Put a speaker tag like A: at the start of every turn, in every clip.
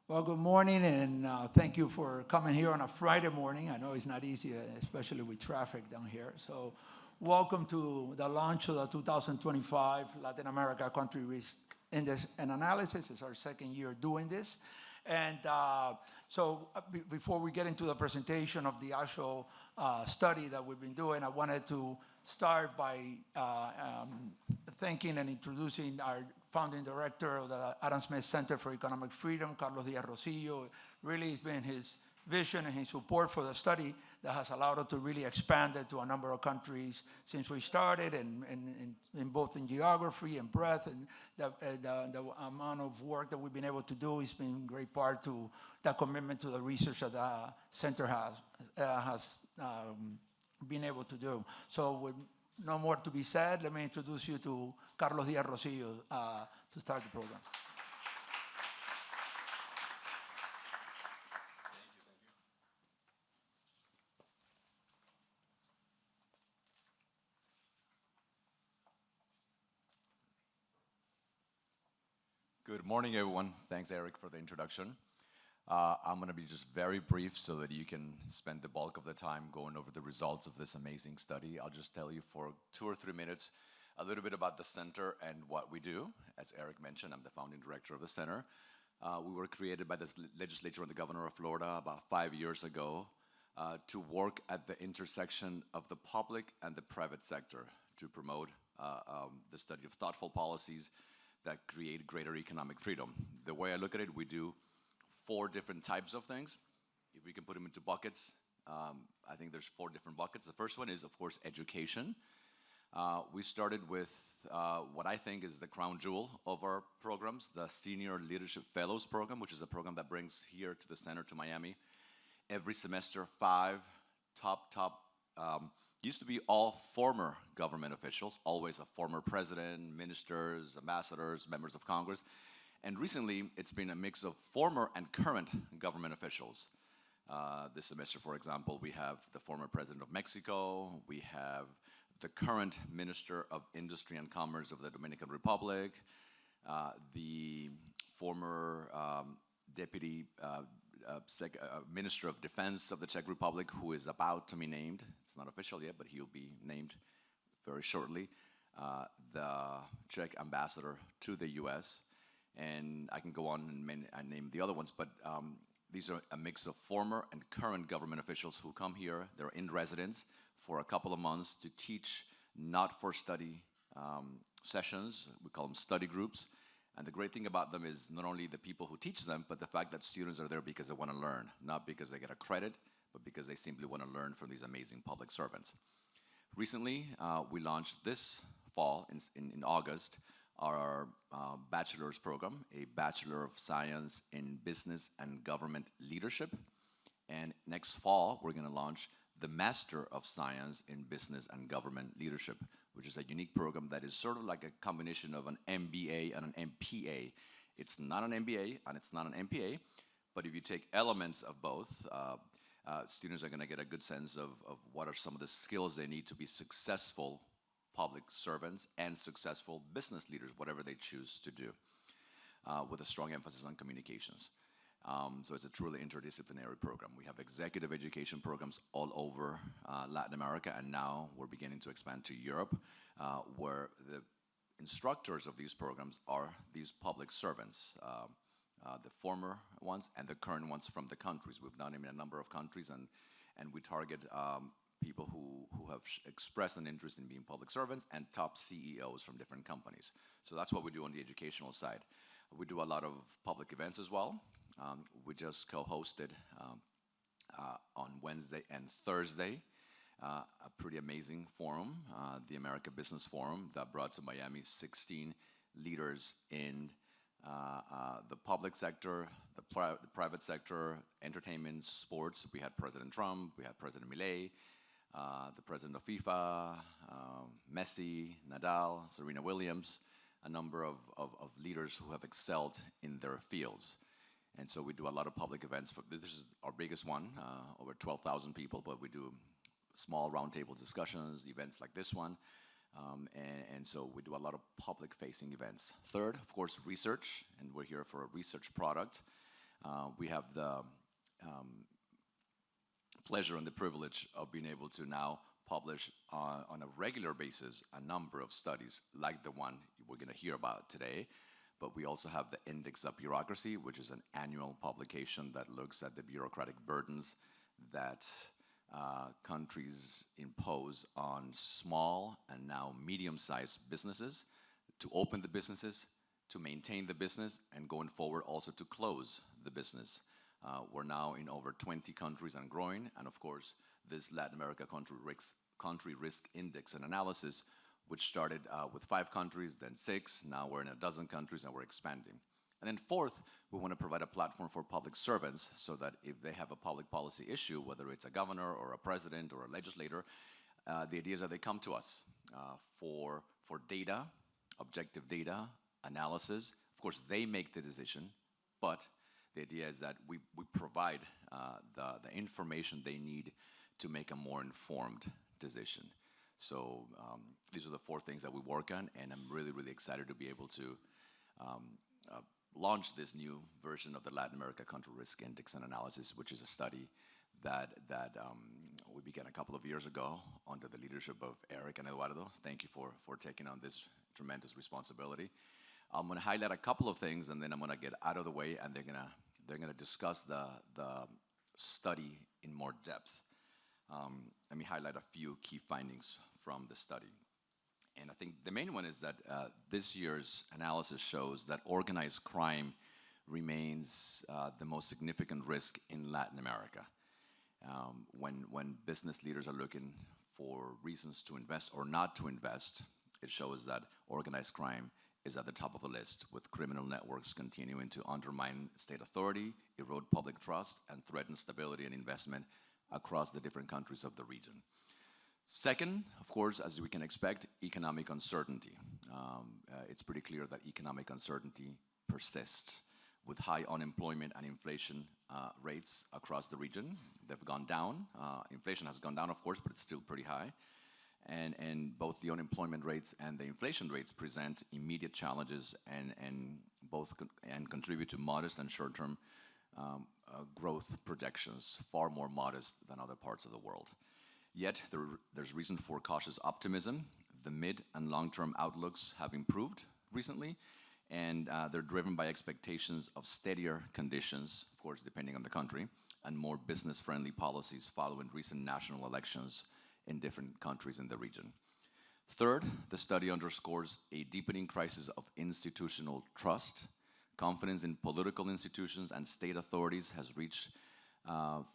A: Well, good morning, and thank you for coming here on a Friday morning. I know it's not easy, especially with traffic down here. So, welcome to the launch of the 2025 Latin America Country Risk Index and Analysis. It's our second year doing this. And before we get into the presentation of the actual study that we've been doing, I wanted to start by thanking and introducing our founding director of the Adam Smith Center for Economic Freedom, Carlos Diaz-Rosillo. Really, it's been his vision and his support for the study that has allowed us to really expand it to a number of countries since we started, and in both in geography and breadth, and the amount of work that we've been able to do has been a great part to that commitment to the research that the center has been able to do. So with no more to be said, let me introduce you to Carlos Diaz-Rosillo to start the program.
B: Good morning, everyone. Thanks, Eric, for the introduction. I'm going to be just very brief so that you can spend the bulk of the time going over the results of this amazing study. I'll just tell you for 2 or 3 minutes a little bit about the center and what we do. As Eric mentioned, I'm the founding director of the center. We were created by the legislature and the governor of Florida about 5 years ago to work at the intersection of the public and the private sector to promote the study of thoughtful policies that create greater economic freedom. The way I look at it, we do 4 different types of things. If we can put them into buckets, I think there's 4 different buckets. The first one is, of course, education. We started with what I think is the crown jewel of our programs, the Senior Leadership Fellows Program, which is a program that brings here to the center, to Miami, every semester 5 top used to be all former government officials, always a former president, ministers, ambassadors, members of Congress. And recently, it's been a mix of former and current government officials. This semester, for example, we have the former president of Mexico, we have the current Minister of Industry and Commerce of the Dominican Republic, the former Deputy Minister of Defense of the Czech Republic, who is about to be named. It's not official yet, but he'll be named very shortly. The Czech ambassador to the US. And I can go on and name the other ones, but these are a mix of former and current government officials who come here. They're in residence for a couple of months to teach not for study sessions. We call them study groups. And the great thing about them is not only the people who teach them, but the fact that students are there because they want to learn, not because they get a credit, but because they simply want to learn from these amazing public servants. Recently, we launched this fall, in August, our bachelor's program, a Bachelor of Science in Business and Government Leadership. And next fall, we're going to launch the Master of Science in Business and Government Leadership, which is a unique program that is sort of like a combination of an MBA and an MPA. It's not an MBA and it's not an MPA, but if you take elements of both, students are going to get a good sense of what are some of the skills they need to be successful public servants and successful business leaders, whatever they choose to do, with a strong emphasis on communications. So it's a truly interdisciplinary program. We have executive education programs all over Latin America, and now we're beginning to expand to Europe, where the instructors of these programs are these public servants, the former ones and the current ones from the countries. We've done them in a number of countries, and we target people who have expressed an interest in being public servants and top CEOs from different companies. So that's what we do on the educational side. We do a lot of public events as well. We just co-hosted on Wednesday and Thursday a pretty amazing forum, the America Business Forum, that brought to Miami 16 leaders in the public sector, the private sector, entertainment, sports. We had President Trump, we had President Milei, the president of FIFA, Messi, Nadal, Serena Williams, a number of leaders who have excelled in their fields. And so we do a lot of public events. This is our biggest one, over 12,000 people, but we do small roundtable discussions, events like this one. And so we do a lot of public-facing events. Third, of course, research, and we're here for a research product. We have the pleasure and the privilege of being able to now publish on a regular basis a number of studies like the one we're going to hear about today. But we also have the Index of Bureaucracy, which is an annual publication that looks at the bureaucratic burdens that countries impose on small and now medium-sized businesses to open the businesses, to maintain the business, and going forward also to close the business. We're now in over 20 countries and growing, and of course, this Latin America country risk index and analysis, which started with 5 countries, then 6, now we're in a dozen countries and we're expanding. And then fourth, we want to provide a platform for public servants so that if they have a public policy issue, whether it's a governor or a president or a legislator, the idea is that they come to us for data, objective data, analysis. Of course, they make the decision, but the idea is that we provide the information they need to make a more informed decision. So these are the 4 things that we work on, and I'm really, really excited to be able to launch this new version of the Latin America Country Risk Index and Analysis, which is a study that we began a couple of years ago under the leadership of Eric and Eduardo. Thank you for taking on this tremendous responsibility. I'm going to highlight a couple of things, and then I'm going to get out of the way, and they're going to discuss the study in more depth. Let me highlight a few key findings from the study. And I think the main one is that this year's analysis shows that organized crime remains the most significant risk in Latin America. When business leaders are looking for reasons to invest or not to invest, it shows that organized crime is at the top of the list, with criminal networks continuing to undermine state authority, erode public trust, and threaten stability and investment across the different countries of the region. Second, of course, as we can expect, economic uncertainty. It's pretty clear that economic uncertainty persists, with high unemployment and inflation rates across the region. They've gone down. Inflation has gone down, of course, but it's still pretty high. And both the unemployment rates and the inflation rates present immediate challenges and contribute to modest and short-term growth projections, far more modest than other parts of the world. Yet, there's reason for cautious optimism. The mid and long-term outlooks have improved recently, and they're driven by expectations of steadier conditions, of course, depending on the country, and more business-friendly policies following recent national elections in different countries in the region. Third, the study underscores a deepening crisis of institutional trust. Confidence in political institutions and state authorities has reached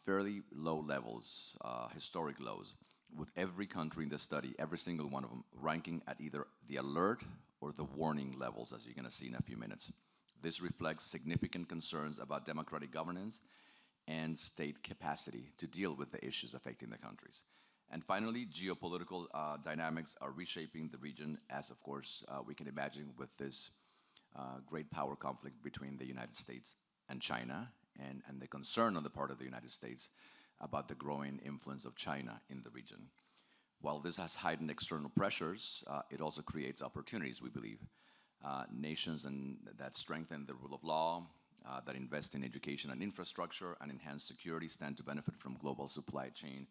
B: fairly low levels, historic lows, with every country in the study, every single one of them, ranking at either the alert or the warning levels, as you're going to see in a few minutes. This reflects significant concerns about democratic governance and state capacity to deal with the issues affecting the countries. And finally, geopolitical dynamics are reshaping the region, as of course we can imagine with this great power conflict between the United States and China, and the concern on the part of the United States about the growing influence of China in the region. While this has heightened external pressures, it also creates opportunities, we believe. Nations that strengthen the rule of law, that invest in education and infrastructure, and enhance security stand to benefit from global supply chain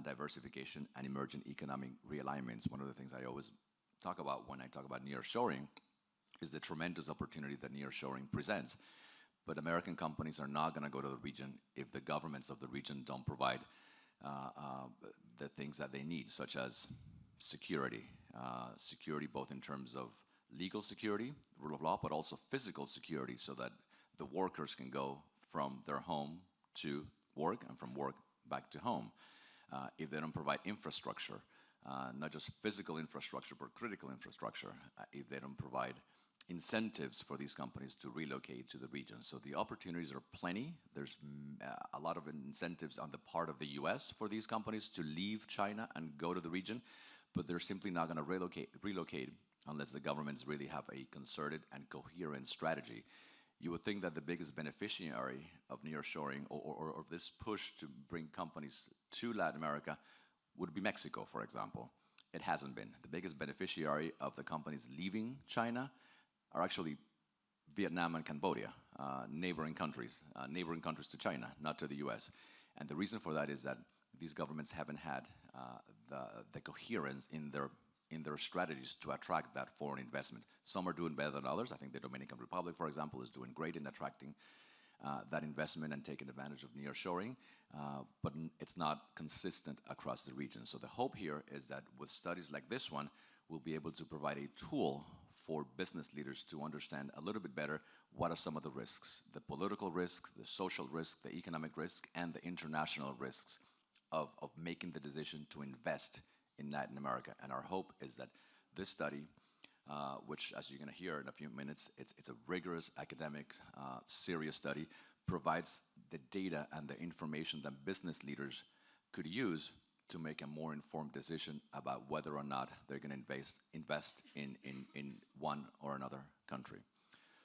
B: diversification and emerging economic realignments. One of the things I always talk about when I talk about nearshoring is the tremendous opportunity that nearshoring presents. But American companies are not going to go to the region if the governments of the region don't provide the things that they need, such as security. Security both in terms of legal security, rule of law, but also physical security so that the workers can go from their home to work and from work back to home. If they don't provide infrastructure, not just physical infrastructure, but critical infrastructure, if they don't provide incentives for these companies to relocate to the region. So the opportunities are plenty. There's a lot of incentives on the part of the US for these companies to leave China and go to the region, but they're simply not going to relocate unless the governments really have a concerted and coherent strategy. You would think that the biggest beneficiary of nearshoring or this push to bring companies to Latin America would be Mexico, for example. It hasn't been. The biggest beneficiary of the companies leaving China are actually Vietnam and Cambodia. neighboring countries to China, not to the US. And the reason for that is that these governments haven't had the coherence in their strategies to attract that foreign investment. Some are doing better than others. I think the Dominican Republic, for example, is doing great in attracting that investment and taking advantage of nearshoring, but it's not consistent across the region. So the hope here is that with studies like this one, we'll be able to provide a tool for business leaders to understand a little bit better what are some of the risks, the political risk, the social risk, the economic risk, and the international risks of making the decision to invest in Latin America. And our hope is that this study, which, as you're going to hear in a few minutes, it's a rigorous academic, serious study, provides the data and the information that business leaders could use to make a more informed decision about whether or not they're going to invest in one or another country.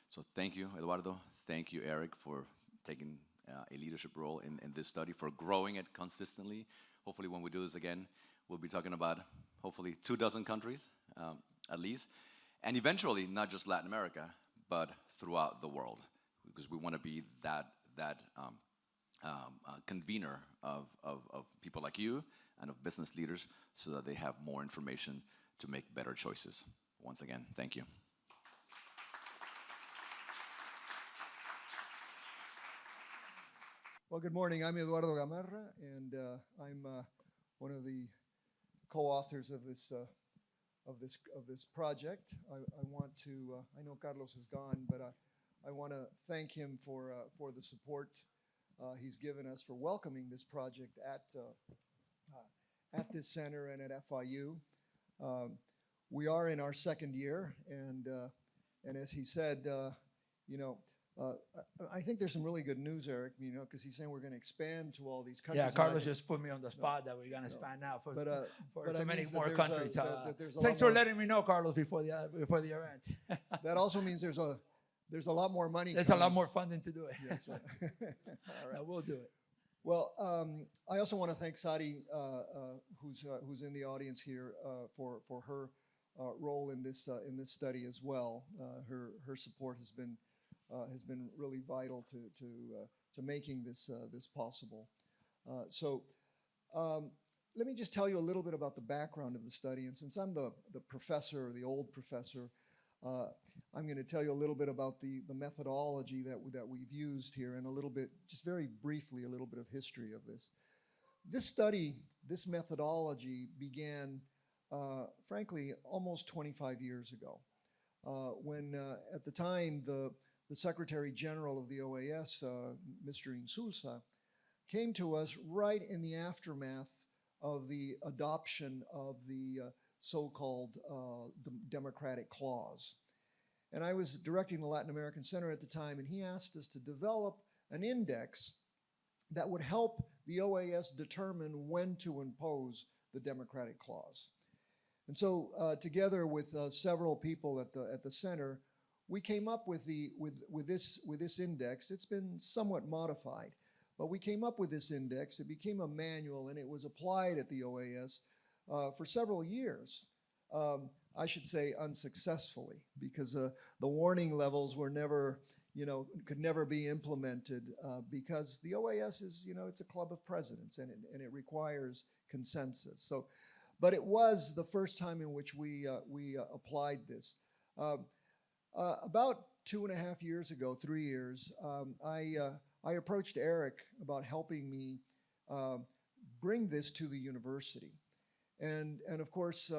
B: So thank you, Eduardo. Thank you, Eric, for taking a leadership role in this study, for growing it consistently. Hopefully when we do this again, we'll be talking about hopefully 24 countries at least, and eventually not just Latin America, but throughout the world, because we want to be that convener of people like you and of business leaders so that they have more information to make better choices. Once again, thank you.
C: Well, good morning. I'm Eduardo Gamarra, and I'm one of the co-authors of this project. I want to. I know Carlos is gone, but I want to thank him for the support he's given us for welcoming this project at this center and at FIU. We are in our second year, and as he said, I think there's some really good news, Eric, because he's saying we're going to expand to all these countries.
A: Yeah, Carlos just put me on the spot that we're going to expand now for so many more countries. Thanks for letting me know, Carlos, before the event.
C: That also means there's a lot more money.
A: There's a lot more funding to do it.
C: Yes, right. All right.
A: We'll do it.
C: Well, I also want to thank Sadi, who's in the audience here, for her role in this study as well. Her support has been really vital to making this possible. So let me just tell you a little bit about the background of the study. And since I'm the professor, the old professor, I'm going to tell you a little bit about the methodology that we've used here, and a little bit, just very briefly, a little bit of history of this. This study, this methodology began, frankly, almost 25 years ago, when at the time the Secretary General of the OAS, Mr. Insulza, came to us right in the aftermath of the adoption of the so-called democratic clause. And I was directing the Latin American Center at the time, and he asked us to develop an index that would help the OAS determine when to impose the democratic clause. And so together with several people at the center, we came up with this index. It's been somewhat modified, but we came up with this index. It became a manual, and it was applied at the OAS for several years. I should say unsuccessfully, because the warning levels were never, could never be implemented because the OAS is, it's a club of presidents, and it requires consensus. So, but it was the first time in which we applied this. About 2.5 years ago, 3 years, I approached Eric about helping me bring this to the university. And of course,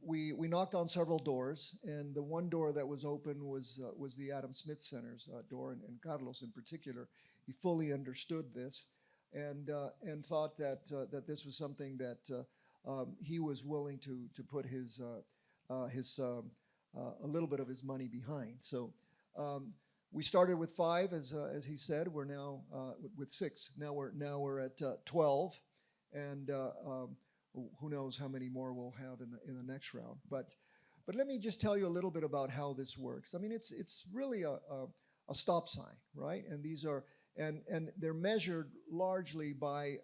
C: we knocked on several doors, and the one door that was open was the Adam Smith Center's door, and Carlos in particular. He fully understood this, and thought that this was something that he was willing to put his a little bit of his money behind. So we started with 5, as he said. We're now with 6. Now we're at 12, and who knows how many more we'll have in the next round. But let me just tell you a little bit about how this works. I mean, it's really a stop sign, right? And these are and they're measured largely by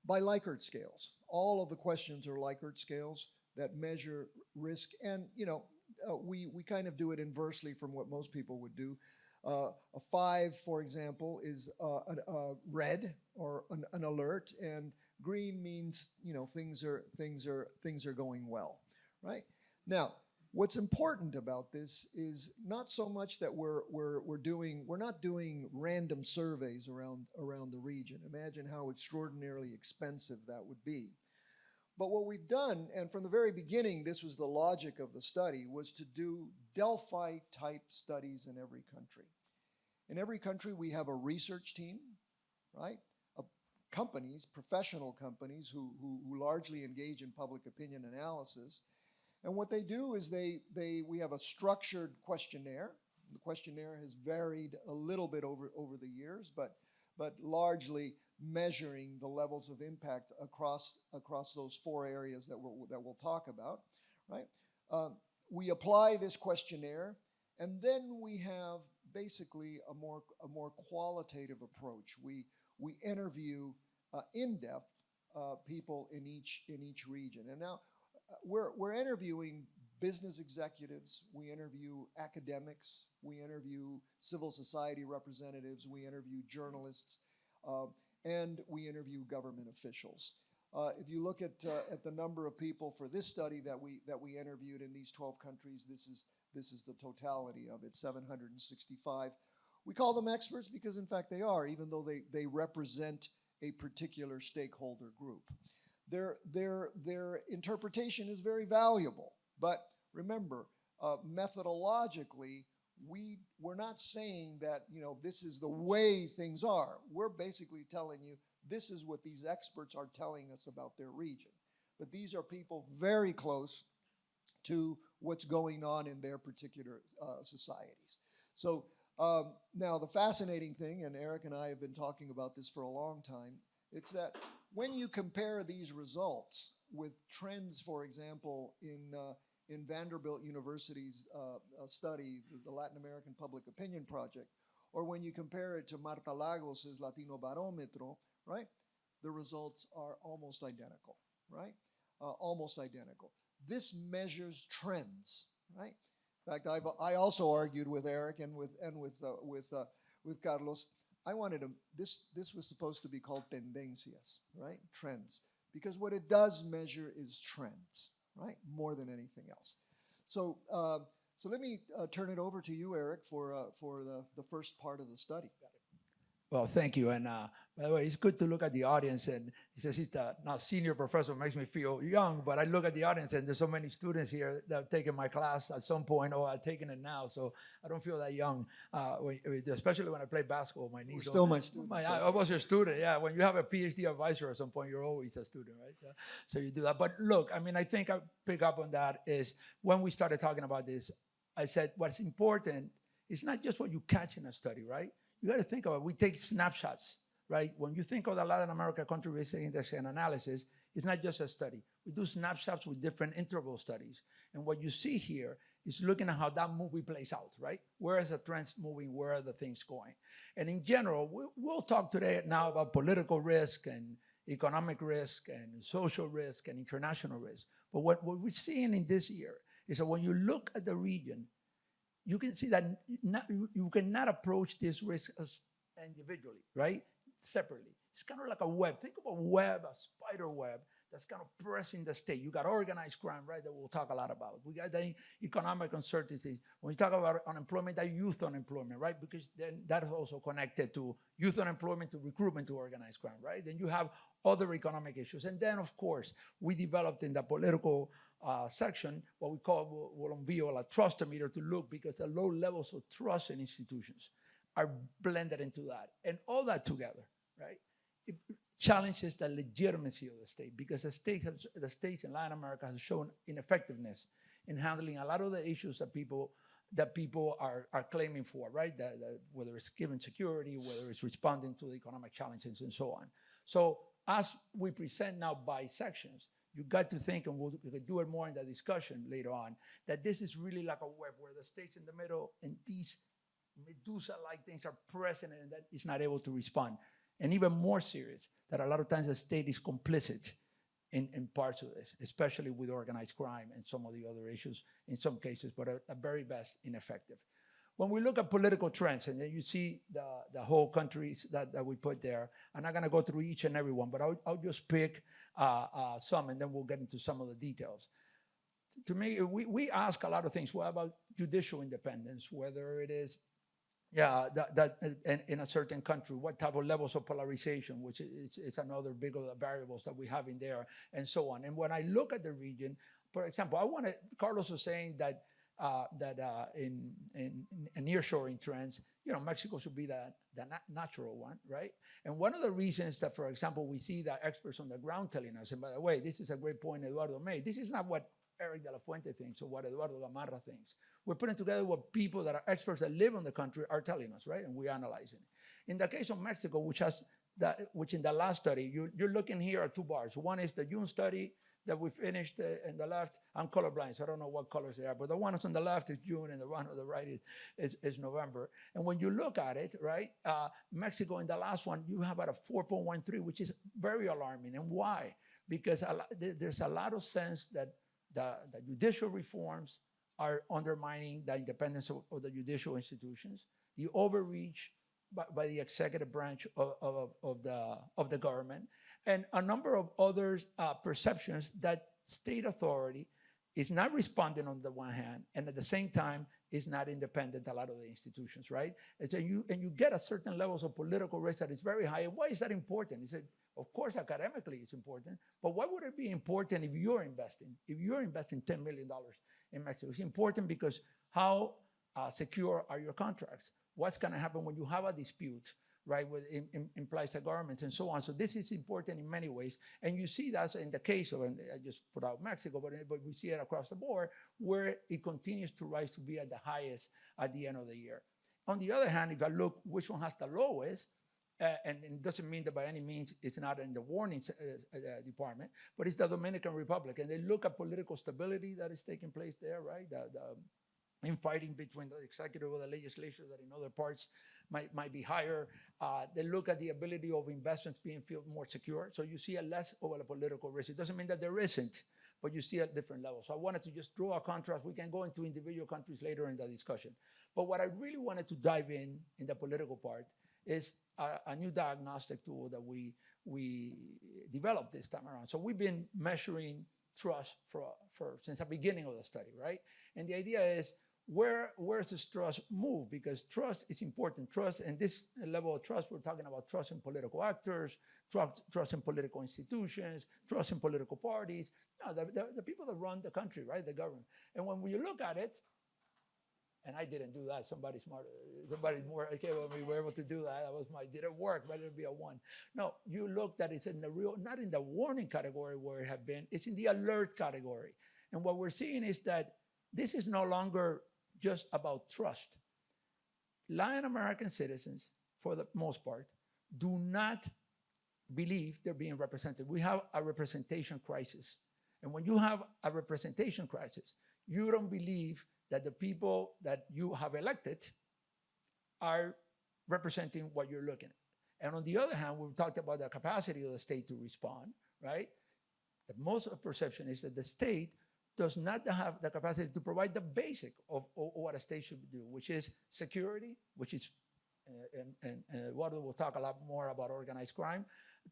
C: Likert scales. All of the questions are Likert scales that measure risk, and we kind of do it inversely from what most people would do. A 5, for example, is red or an alert, and green means things are going well, right? Now, what's important about this is not so much that we're not doing random surveys around the region. Imagine how extraordinarily expensive that would be. But what we've done, and from the very beginning, this was the logic of the study, was to do Delphi-type studies in every country. In every country, we have a research team, right? Companies, professional companies who largely engage in public opinion analysis. And what they do is we have a structured questionnaire. The questionnaire has varied a little bit over the years, but largely measuring the levels of impact across those 4 areas that we'll talk about, right? We apply this questionnaire, and then we have basically a more qualitative approach. We interview in depth people in each region, and now we're interviewing business executives, we interview academics, we interview civil society representatives, we interview journalists, and we interview government officials. If you look at the number of people for this study that we interviewed in these 12 countries, this is the totality of it, 765. We call them experts because in fact they are, even though they represent a particular stakeholder group. Their interpretation is very valuable, but remember, methodologically, we're not saying that this is the way things are. We're basically telling you this is what these experts are telling us about their region. But these are people very close to what's going on in their particular societies. So now the fascinating thing, and Eric and I have been talking about this for a long time, it's that when you compare these results with trends, for example, in Vanderbilt University's study, the Latin American Public Opinion Project, or when you compare it to Marta Lagos's Latino Barometro, right? The results are almost identical, right? Almost identical. This measures trends, right? In fact, I also argued with Eric and with Carlos. I wanted this was supposed to be called tendencias, right? Trends, because what it does measure is trends, right? More than anything else. So let me turn it over to you, Eric, for the first part of the study.
A: Well, thank you. And by the way, it's good to look at the audience. And he says he's now senior professor, makes me feel young, but I look at the audience and there's so many students here that have taken my class at some point or have taken it now. So I don't feel that young, especially when I play basketball. My knees
C: You're still my student.
A: I was a student, yeah. When you have a PhD advisor at some point, you're always a student, right? So you do that. But look, I mean, I think I pick up on that is when we started talking about this, I said what's important is not just what you catch in a study, right? You got to think about it. We take snapshots, right? When you think of the Latin America country risk index and analysis, it's not just a study. We do snapshots with different interval studies. And what you see here is looking at how that movie plays out, right? Where is the trends moving? Where are the things going? And in general, we'll talk today now about political risk and economic risk and social risk and international risk. But what we're seeing in this year is that when you look at the region, you can see that you cannot approach this risk as individually, right? Separately. It's kind of like a web. Think of a web, a spider web that's kind of pressing the state. You got organized crime, right, that we'll talk a lot about. We got the economic uncertainties. When you talk about unemployment, that youth unemployment, right? Because then that is also connected to youth unemployment, to recruitment, to organized crime, right? Then you have other economic issues. And then, of course, we developed in the political section what we call a trustometer to look because the low levels of trust in institutions are blended into that. And all that together, right, it challenges the legitimacy of the state because the states in Latin America have shown ineffectiveness in handling a lot of the issues that people are claiming for, right? Whether it's giving security, whether it's responding to the economic challenges and so on. So as we present now by sections, you got to think, and we'll do it more in the discussion later on, that this is really like a web where the state's in the middle and these Medusa-like things are present and that is not able to respond. And even more serious, that a lot of times the state is complicit in parts of this, especially with organized crime and some of the other issues in some cases, but at very best ineffective. When we look at political trends, and then you see the whole countries that we put there, I'm not going to go through each and every one, but I'll just pick some, and then we'll get into some of the details. To me, we ask a lot of things. What about judicial independence? Whether it is, that in a certain country, what type of levels of polarization, which it's another big of the variables that we have in there, and so on. And when I look at the region, for example, Carlos was saying that in nearshoring trends, Mexico should be the natural one, right? And one of the reasons that, for example, we see the experts on the ground telling us, and by the way, this is a great point Eduardo made, this is not what Eric de la Fuente thinks or what Eduardo Gamarra thinks. We're putting together what people that are experts that live in the country are telling us, right? And we're analyzing it. In the case of Mexico, which in the last study, you're looking here at two bars. One is the June study that we finished in the left. I'm colorblind, so I don't know what colors they are, but the one that's on the left is June and the one on the right is November. And when you look at it, right, Mexico in the last one, you have at a 4.13, which is very alarming. And why? Because there's a lot of sense that the judicial reforms are undermining the independence of the judicial institutions, the overreach by the executive branch of the government, and a number of other perceptions that state authority is not responding on the one hand, and at the same time is not independent, a lot of the institutions, right? And so you get a certain levels of political risk that is very high. And why is that important? He said, of course, academically it's important, but why would it be important if you're investing? If you're investing $10 million in Mexico, it's important because how secure are your contracts? What's going to happen when you have a dispute, right, with implies the governments and so on. So this is important in many ways. And you see that in the case of, and I just put out Mexico, but we see it across the board where it continues to rise to be at the highest at the end of the year. On the other hand, if I look which one has the lowest, and it doesn't mean that by any means it's not in the warning department, but it's the Dominican Republic. And they look at political stability that is taking place there, right? The infighting between the executive and the legislature that in other parts might be higher. They look at the ability of investments being feel more secure. So you see a less of a political risk. It doesn't mean that there isn't, but you see at different levels. So I wanted to just draw a contrast. We can go into individual countries later in the discussion. But what I really wanted to dive in the political part is a new diagnostic tool that we developed this time around. So we've been measuring trust for since the beginning of the study, right? And the idea is where's this trust move? Because trust is important. Trust, and this level of trust, we're talking about trust in political actors, trust in political institutions, trust in political parties, the people that run the country, right, the government. And when you look at it, and I didn't do that. Somebody smarter, somebody more capable of me were able to do that. That was didn't work, but it'll be a one. No, you look that it's in the real, not in the warning category where it had been, it's in the alert category. And what we're seeing is that this is no longer just about trust. Latin American citizens, for the most part, do not believe they're being represented. We have a representation crisis. And when you have a representation crisis, you don't believe that the people that you have elected are representing what you're looking at. And on the other hand, we've talked about the capacity of the state to respond, right? The most perception is that the state does not have the capacity to provide the basic of what a state should do, which is security, which is, and Eduardo will talk a lot more about organized crime,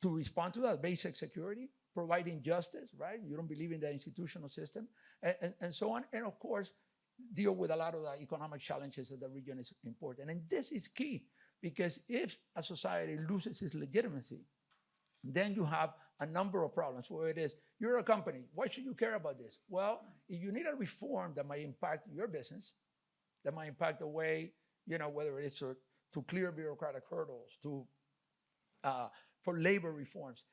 A: to respond to that basic security, providing justice, right? You don't believe in the institutional system, and so on. And of course, deal with a lot of the economic challenges that the region is important. And this is key, because if a society loses its legitimacy, then you have a number of problems where it is, you're a company, why should you care about this? Well, if you need a reform that might impact your business, that might impact the way, whether it's to clear bureaucratic hurdles, for labor reforms,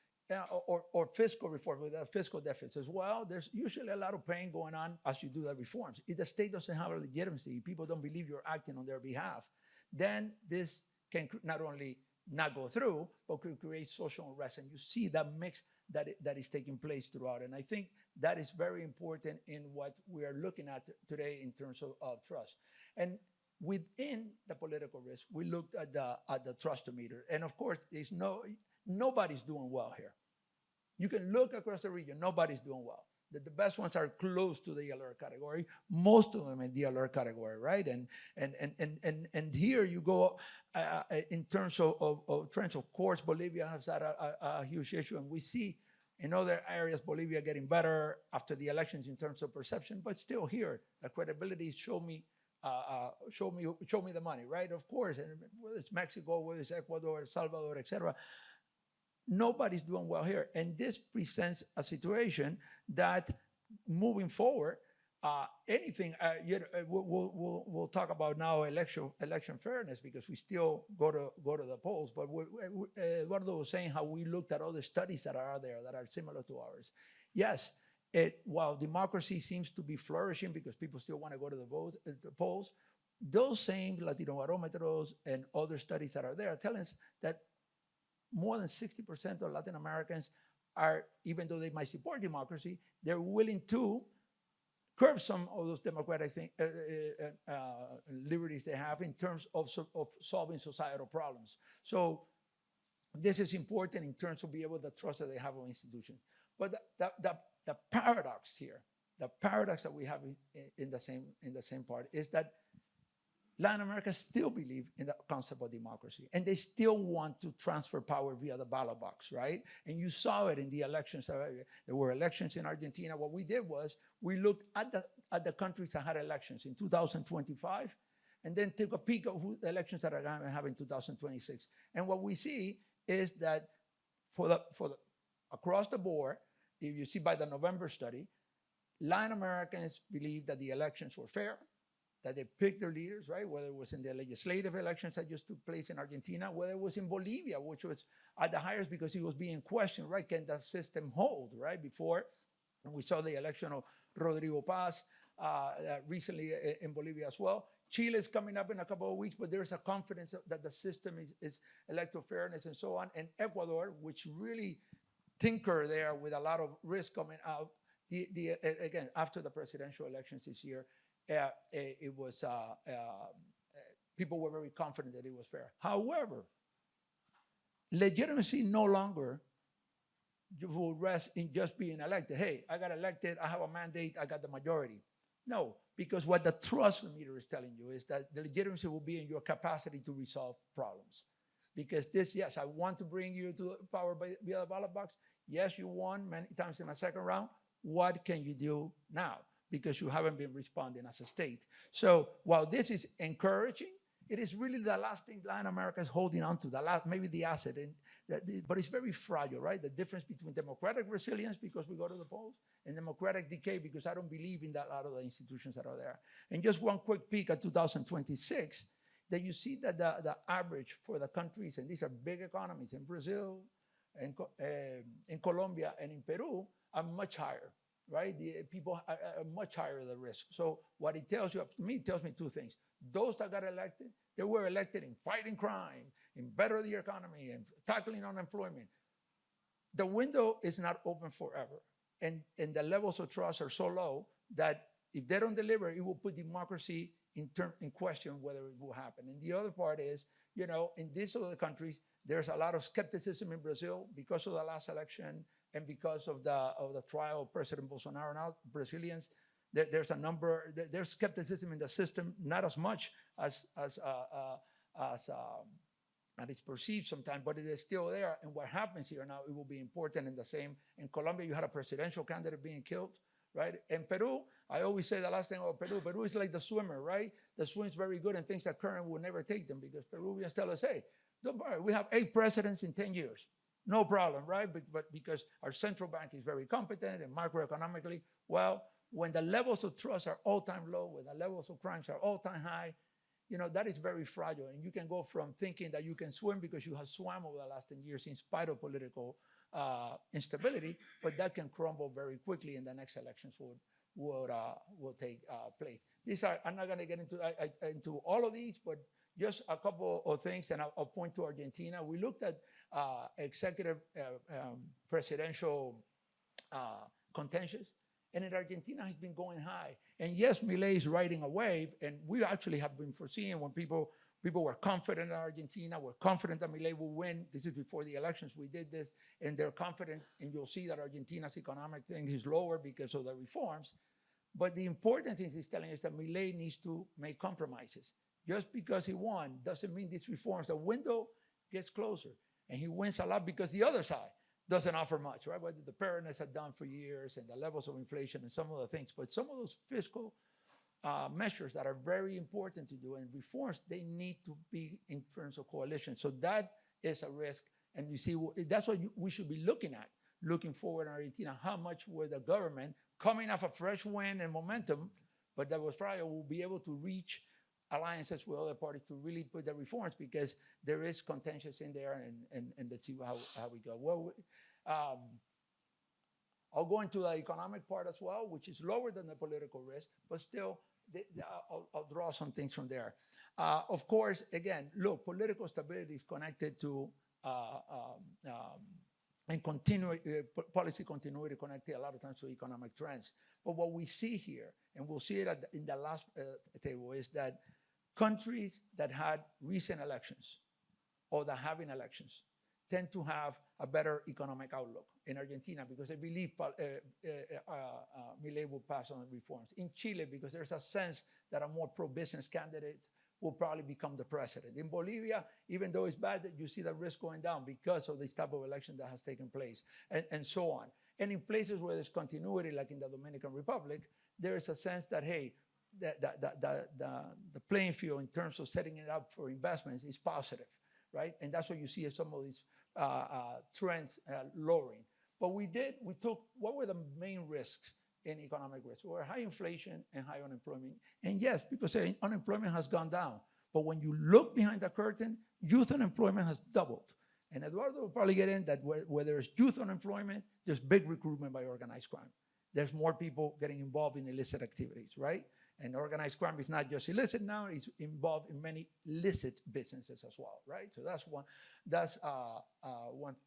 A: or fiscal reform with fiscal deficits. Well, there's usually a lot of pain going on as you do the reforms. If the state doesn't have a legitimacy, people don't believe you're acting on their behalf, then this can not only not go through, but could create social unrest. And you see that mix that is taking place throughout. And I think that is very important in what we are looking at today in terms of trust. And within the political risk, we looked at the trustometer. And of course, nobody's doing well here. You can look across the region, nobody's doing well. The best ones are close to the alert category, most of them in the alert category, right? And here you go in terms of trends. Of course, Bolivia has had a huge issue, and we see in other areas Bolivia getting better after the elections in terms of perception, but still here, the credibility show me the money, right? Of course, and whether it's Mexico, whether it's Ecuador, Salvador, etc. Nobody's doing well here. And this presents a situation that moving forward, we'll talk about now election fairness because we still go to the polls. But Eduardo was saying how we looked at all the studies that are out there that are similar to ours. Yes, while democracy seems to be flourishing because people still want to go to the polls, those same Latino barometers and other studies that are there are telling us that more than 60% of Latin Americans are, even though they might support democracy, they're willing to curb some of those democratic liberties they have in terms of solving societal problems. So this is important in terms of being able to trust that they have on institutions. But the paradox here, the paradox that we have in the same part is that Latin America still believe in the concept of democracy, and they still want to transfer power via the ballot box, right? And you saw it in the elections. There were elections in Argentina. What we did was we looked at the countries that had elections in 2025, and then took a peek of who the elections that are going to have in 2026. And what we see is that across the board, if you see by the November study, Latin Americans believe that the elections were fair, that they picked their leaders, right? Whether it was in the legislative elections that just took place in Argentina, whether it was in Bolivia, which was at the highest because it was being questioned, right? Can the system hold, right? Before, and we saw the election of Rodrigo Paz recently in Bolivia as well. Chile is coming up in a couple of weeks, but there's a confidence that the system is electoral fairness and so on. And Ecuador, which really tinker there with a lot of risk coming out, again, after the presidential elections this year, it was people were very confident that it was fair. However, legitimacy no longer will rest in just being elected. Hey, I got elected, I have a mandate, I got the majority. No, because what the trust meter is telling you is that the legitimacy will be in your capacity to resolve problems. Because yes, I want to bring you to power via the ballot box. Yes, you won many times in a second round. What can you do now? Because you haven't been responding as a state. So while this is encouraging, it is really the last thing Latin America is holding on to, maybe the asset, but it's very fragile, right? The difference between democratic resilience, because we go to the polls, and democratic decay, because I don't believe in that lot of the institutions that are there. And just one quick peek at 2026, that you see that the average for the countries, and these are big economies, in Brazil, in Colombia, and in Peru, are much higher. Right? The people are much higher the risk. So what it tells you, to me, it tells me two things. Those that got elected, they were elected in fighting crime, in better the economy, and tackling unemployment. The window is not open forever. And the levels of trust are so low that if they don't deliver, it will put democracy in question whether it will happen. And the other part is, in these other countries, there's a lot of skepticism in Brazil because of the last election and because of the trial of President Bolsonaro. Now, Brazilians, there's skepticism in the system, not as much as it's perceived sometimes, but it is still there. And what happens here now, it will be important. In the same, in Colombia, you had a presidential candidate being killed, right? In Peru, I always say the last thing about Peru is like the swimmer, right? The swim's very good and thinks that current will never take them because Peruvians tell us, hey, don't worry, we have 8 presidents in 10 years. No problem, right? But because our central bank is very competent and macroeconomically, well, when the levels of trust are all-time low, when the levels of crimes are all-time high, that is very fragile. And you can go from thinking that you can swim because you have swam over the last 10 years in spite of political instability, but that can crumble very quickly, and the next elections will take place. I'm not going to get into all of these, but just a couple of things, and I'll point to Argentina. We looked at executive presidential contentious, and in Argentina has been going high. And yes, Milei is riding a wave, and we actually have been foreseeing when people People were confident in Argentina, were confident that Milei will win. This is before the elections. We did this, and they're confident, and you'll see that Argentina's economic thing is lower because of the reforms. But the important thing he's telling us that Milei needs to make compromises. Just because he won doesn't mean these reforms, the window gets closer. And he wins a lot because the other side doesn't offer much, right? What the preparedness had done for years and the levels of inflation and some of the things. But some of those fiscal measures that are very important to do and reforms, they need to be in terms of coalition. So that is a risk. And you see, that's what we should be looking at, looking forward in Argentina. How much will the government, coming off a fresh win and momentum, but that was Friday, will be able to reach alliances with other parties to really put the reforms, because there is contentions in there, and let's see how we go. Well, I'll go into the economic part as well, which is lower than the political risk, but still, I'll draw some things from there. Of course, again, look, political stability is connected to and policy continuity connected a lot of times to economic trends. But what we see here, and we'll see it in the last table, is that countries that had recent elections or that having elections tend to have a better economic outlook. In Argentina, because I believe Milei will pass on the reforms. In Chile, because there's a sense that a more pro-business candidate will probably become the president. In Bolivia, even though it's bad, that you see the risk going down because of this type of election that has taken place, and so on. And in places where there's continuity, like in the Dominican Republic, there is a sense that, hey, the playing field in terms of setting it up for investments is positive, right? And that's what you see as some of these trends lowering. But we took, what were the main risks in economic risks? Well, high inflation and high unemployment. And yes, people say unemployment has gone down. But when you look behind the curtain, youth unemployment has doubled. And Eduardo will probably get in that where there's youth unemployment, there's big recruitment by organized crime. There's more people getting involved in illicit activities, right? And organized crime is not just illicit now, it's involved in many licit businesses as well, right? So that's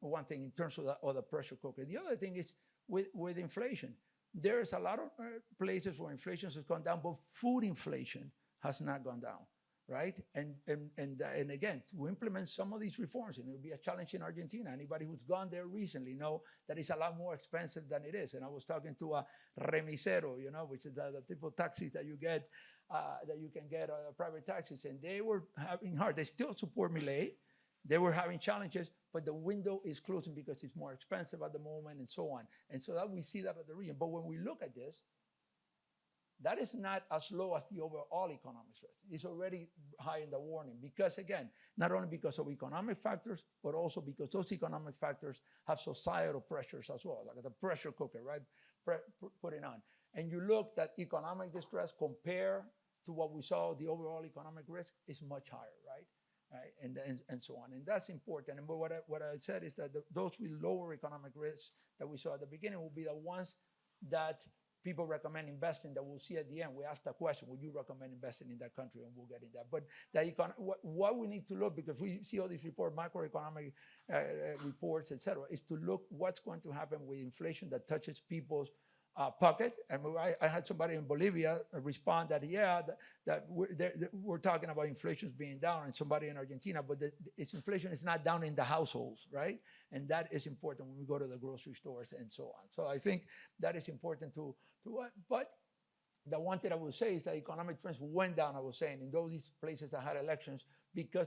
A: one thing in terms of the pressure cooker. The other thing is with inflation. There's a lot of places where inflation has gone down, but food inflation has not gone down, right? And again, to implement some of these reforms, and it will be a challenge in Argentina. Anybody who's gone there recently know that it's a lot more expensive than it is. And I was talking to a remisero, which is the type of taxis that you get, that you can get private taxis, and they were having hard. They still support Milei. They were having challenges, but the window is closing because it's more expensive at the moment, and so on. And so that we see that at the region. But when we look at this, that is not as low as the overall economic risk. It's already high in the warning because, again, not only because of economic factors, but also because those economic factors have societal pressures as well, like the pressure cooker, right, putting on. And you look at economic distress compared to what we saw, the overall economic risk is much higher, right? Right? And so on. And that's important. And what I said is that those with lower economic risks that we saw at the beginning will be the ones that people recommend investing, that we'll see at the end. We asked the question, would you recommend investing in that country? And we'll get in that. But what we need to look, because we see all these reports, macroeconomic reports, et cetera, is to look what's going to happen with inflation that touches people's pocket. And I had somebody in Bolivia respond that, that we're talking about inflation being down, and somebody in Argentina, but its inflation is not down in the households, right? And that is important when we go to the grocery stores and so on. So I think that is important but the one thing I would say is that economic trends went down, I was saying, in those places that had elections, because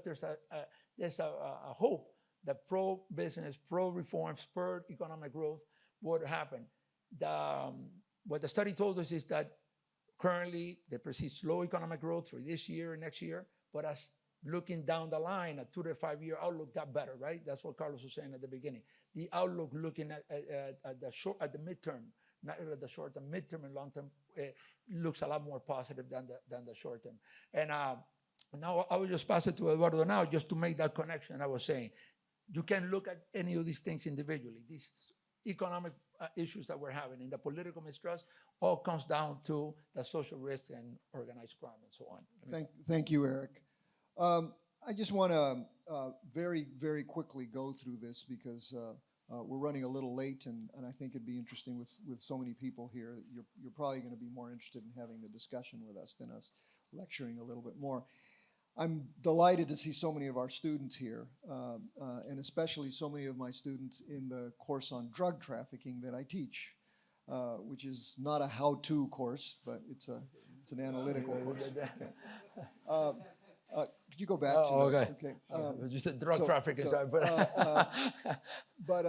A: there's a hope that pro-business, pro-reform, spurred economic growth would happen. What the study told us is that currently they perceive slow economic growth for this year and next year, but as looking down the line, a 2 to 5 year outlook got better, right? That's what Carlos was saying at the beginning. The outlook looking at the midterm, not at the short term, midterm and long term, looks a lot more positive than the short term. And now I will just pass it to Eduardo now just to make that connection. I was saying, you can look at any of these things individually. These economic issues that we're having and the political mistrust all comes down to the social risk and organized crime and so on.
C: Thank you, Eric. I just want to very, very quickly go through this because we're running a little late, and I think it'd be interesting with so many people here. You're probably going to be more interested in having the discussion with us than us lecturing a little bit more. I'm delighted to see so many of our students here, and especially so many of my students in the course on drug trafficking that I teach, which is not a how-to course, but it's an analytical course. Okay. Could you go back to
A: Oh, okay.
C: okay.
A: You said drug
C: so-
A: trafficking,
C: so,
A: sorry, but
C: But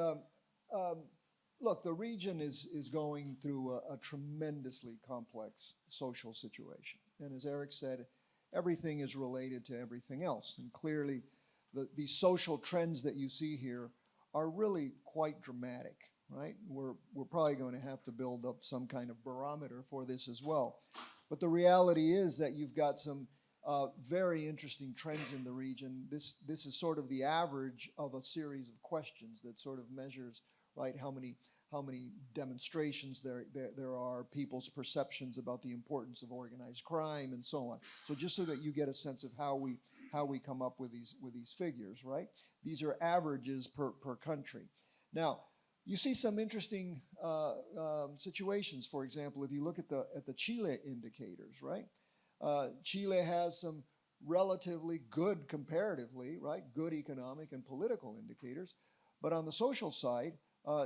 C: look, the region is going through a tremendously complex social situation. And as Eric said, everything is related to everything else. And clearly, the social trends that you see here are really quite dramatic, right? We're probably going to have to build up some kind of barometer for this as well. But the reality is that you've got some very interesting trends in the region. This is sort of the average of a series of questions that sort of measures, right, how many demonstrations there are, people's perceptions about the importance of organized crime, and so on. So just so that you get a sense of how we come up with these figures, right? These are averages per country. Now, you see some interesting situations. For example, if you look at the Chile indicators, right? Chile has some relatively good, comparatively, right, good economic and political indicators. But on the social side,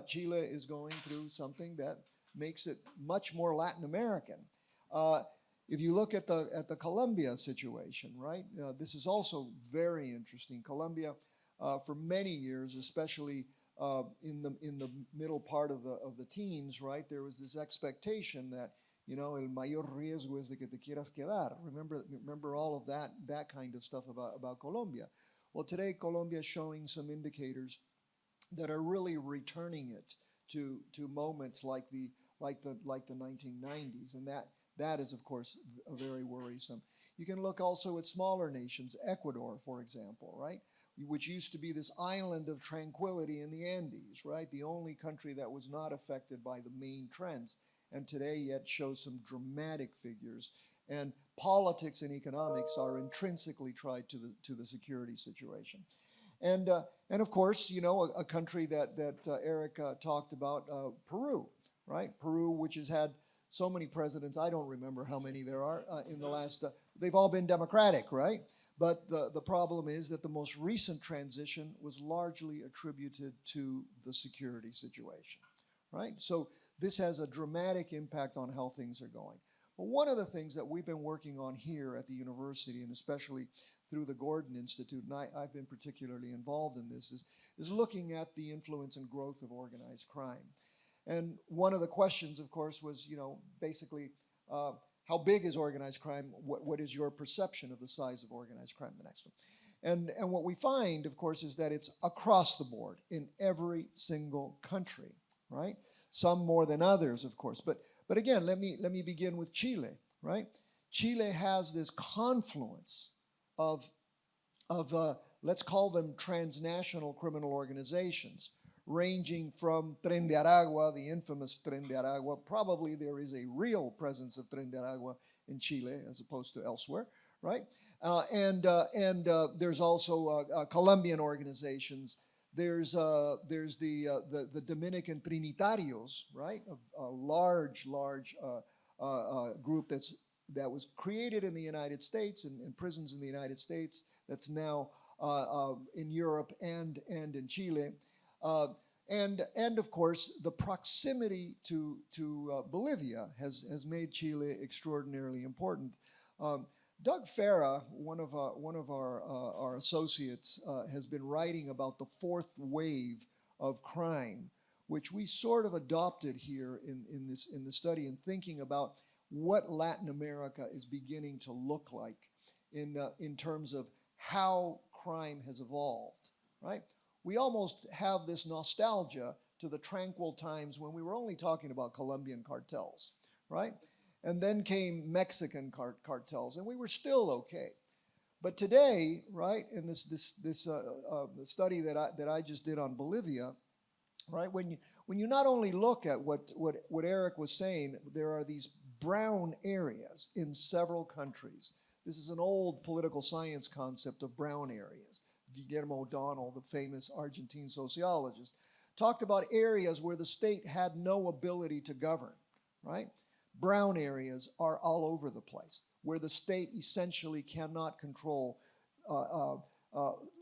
C: Chile is going through something that makes it much more Latin American. If you look at the Colombia situation, right, this is also very interesting. Colombia, for many years, especially in the middle part of the teens, right, there was this expectation that, you know, el mayor riesgo es de que te quieras quedar. Remember all of that kind of stuff about Colombia. Well, today Colombia is showing some indicators that are really returning it to moments like the 1990s, and that is, of course, very worrisome. You can look also at smaller nations, Ecuador, for example, right, which used to be this island of tranquility in the Andes, right, the only country that was not affected by the main trends, and today yet shows some dramatic figures. And politics and economics are intrinsically tied to the security situation. And of course, you know, a country that Eric talked about, Peru, right? Peru, which has had so many presidents, I don't remember how many there are in the last, they've all been democratic, right? But the problem is that the most recent transition was largely attributed to the security situation, right? So this has a dramatic impact on how things are going. But one of the things that we've been working on here at the university, and especially through the Gordon Institute, and I've been particularly involved in this, is looking at the influence and growth of organized crime. And one of the questions, of course, was, you know, basically, how big is organized crime? What is your perception of the size of organized crime? The next one. And what we find, of course, is that it's across the board in every single country, right? Some more than others, of course. But again, let me begin with Chile, right? Chile has this confluence of let's call them transnational criminal organizations, ranging from Tren de Aragua, the infamous Tren de Aragua. Probably there is a real presence of Tren de Aragua in Chile as opposed to elsewhere, right? And there's also Colombian organizations. There's the Dominican Trinitarios, right? A large group that was created in the United States and in prisons in the United States that's now in Europe and in Chile. And of course, the proximity to Bolivia has made Chile extraordinarily important. Doug Farah, one of our associates, has been writing about the fourth wave of crime, which we sort of adopted here in the study, and thinking about what Latin America is beginning to look like in terms of how crime has evolved, right? We almost have this nostalgia to the tranquil times when we were only talking about Colombian cartels, right? And then came Mexican cartels, and we were still okay. But today, right, in this the study that I just did on Bolivia, right, when you not only look at what Eric was saying, there are these brown areas in several countries. This is an old political science concept of brown areas. Guillermo O'Donnell, the famous Argentine sociologist, talked about areas where the state had no ability to govern, right? Brown areas are all over the place, where the state essentially cannot control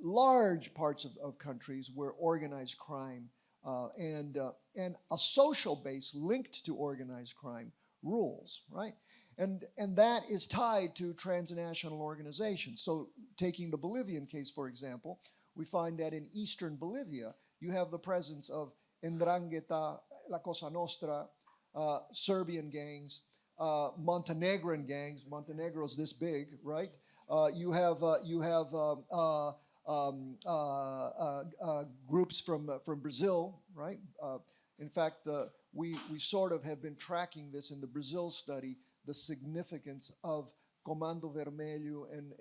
C: large parts of countries where organized crime and a social base linked to organized crime rules, right? And that is tied to transnational organizations. So taking the Bolivian case, for example, we find that in eastern Bolivia, you have the presence of Ndrangheta, La Cosa Nostra, Serbian gangs, Montenegrin gangs. Montenegro's this big, right? You have groups from Brazil, right? In fact, we sort of have been tracking this in the Brazil study, the significance of Comando Vermelho and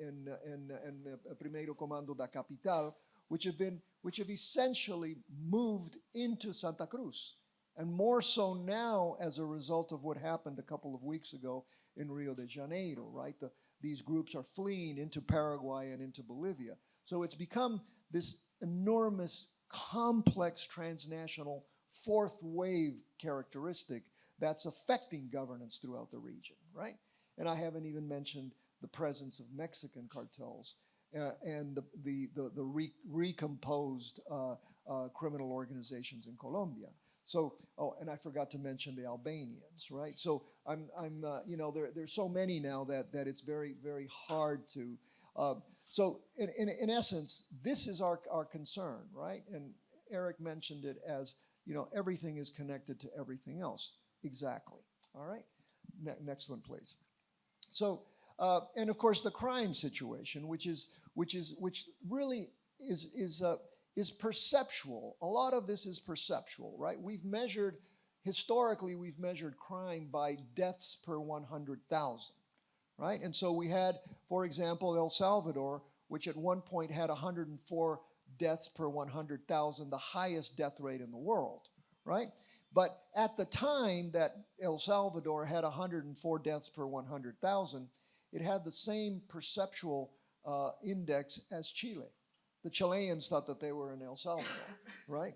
C: Primeiro Comando da Capital, which have essentially moved into Santa Cruz, and more so now as a result of what happened a couple of weeks ago in Rio de Janeiro, right? These groups are fleeing into Paraguay and into Bolivia. So it's become this enormous, complex, transnational fourth wave characteristic that's affecting governance throughout the region, right? And I haven't even mentioned the presence of Mexican cartels and the recomposed criminal organizations in Colombia. So, oh, and I forgot to mention the Albanians, right? So you know, there's so many now that it's very, very hard to. So in essence, this is our concern, right? And Eric mentioned it as, you know, everything is connected to everything else. Exactly. All right. Next one, please. So, and of course, the crime situation, which really is perceptual. A lot of this is perceptual, right? Historically, we've measured crime by deaths per 100,000, right? And so we had, for example, El Salvador, which at one point had 104 deaths per 100,000, the highest death rate in the world, right? But at the time that El Salvador had 104 deaths per 100,000, it had the same perceptual index as Chile. The Chileans thought that they were in El Salvador, right?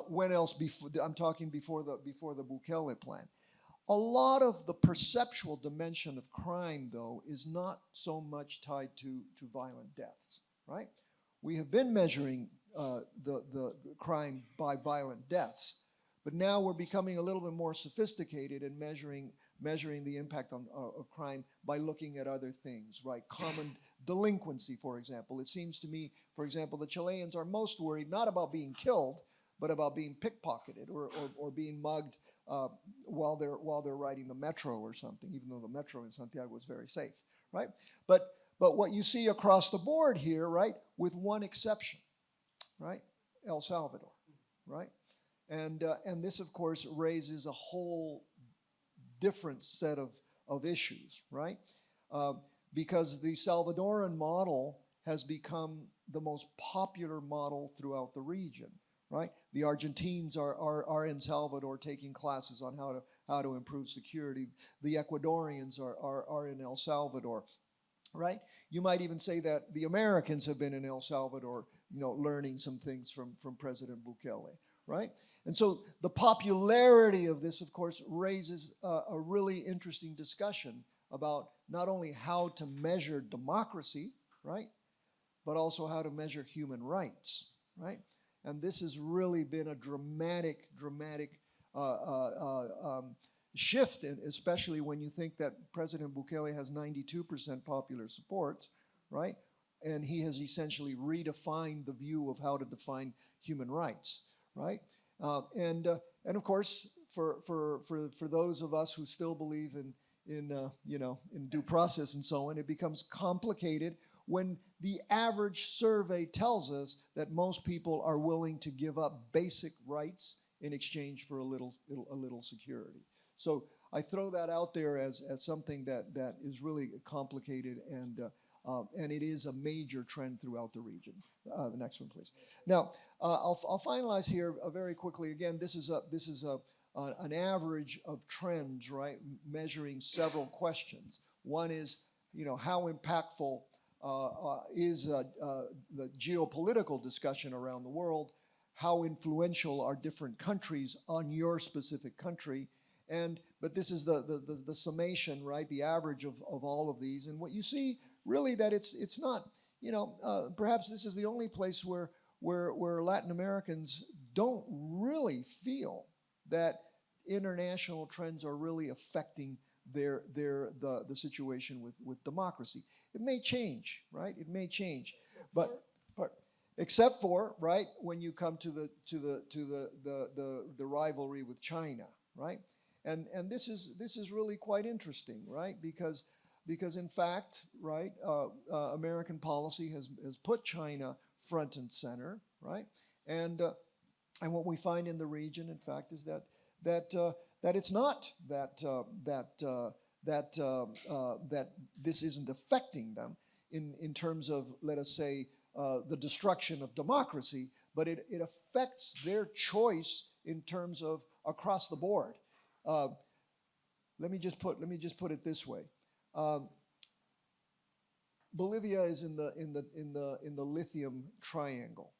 C: When else? I'm talking before the Bukele plan. A lot of the perceptual dimension of crime, though, is not so much tied to violent deaths, right? We have been measuring the crime by violent deaths, but now we're becoming a little bit more sophisticated in measuring the impact of crime by looking at other things, right? Common delinquency, for example. It seems to me, for example, the Chileans are most worried not about being killed, but about being pickpocketed or being mugged while they're riding the metro or something, even though the metro in Santiago is very safe, right? But what you see across the board here, right, with one exception, right? El Salvador, right? And this, of course, raises a whole different set of issues, right? Because the Salvadoran model has become the most popular model throughout the region, right? The Argentines are in Salvador taking classes on how to improve security. The Ecuadorians are in El Salvador, right? You might even say that the Americans have been in El Salvador, you know, learning some things from President Bukele, right? And so the popularity of this, of course, raises a really interesting discussion about not only how to measure democracy, right, but also how to measure human rights, right? And this has really been a dramatic shift, especially when you think that President Bukele has 92% popular support, right? And he has essentially redefined the view of how to define human rights, right? And of course, for those of us who still believe in due process and so on, it becomes complicated when the average survey tells us that most people are willing to give up basic rights in exchange for a little security. So I throw that out there as something that is really complicated, and it is a major trend throughout the region. The next one, please. Now, I'll finalize here very quickly. Again, this is an average of trends, right? Measuring several questions. One is, you know, how impactful is the geopolitical discussion around the world? How influential are different countries on your specific country? But this is the summation, right? The average of all of these. And what you see really that it's not, perhaps this is the only place where Latin Americans don't really feel that international trends are really affecting the situation with democracy. It may change, right? It may change, but except for, right, when you come to the rivalry with China, right? And this is really quite interesting, right? Because in fact, right, American policy has put China front and center, right? And what we find in the region, in fact, is that it's not that this isn't affecting them in terms of, let us say, the destruction of democracy, but it affects their choice in terms of across the board. Let me just put it this way. Bolivia is in the lithium triangle.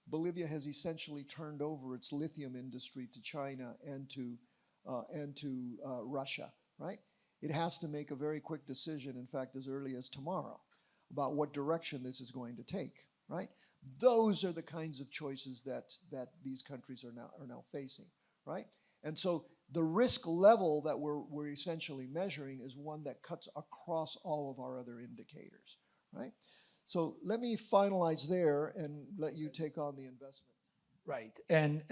C: Bolivia has essentially turned over its lithium industry to China and to Russia, right? It has to make a very quick decision, in fact, as early as tomorrow, about what direction this is going to take, right? Those are the kinds of choices that these countries are now facing, right? And so the risk level that we're essentially measuring is one that cuts across all of our other indicators, right? So let me finalize there and let you take on the investment.
A: Right, and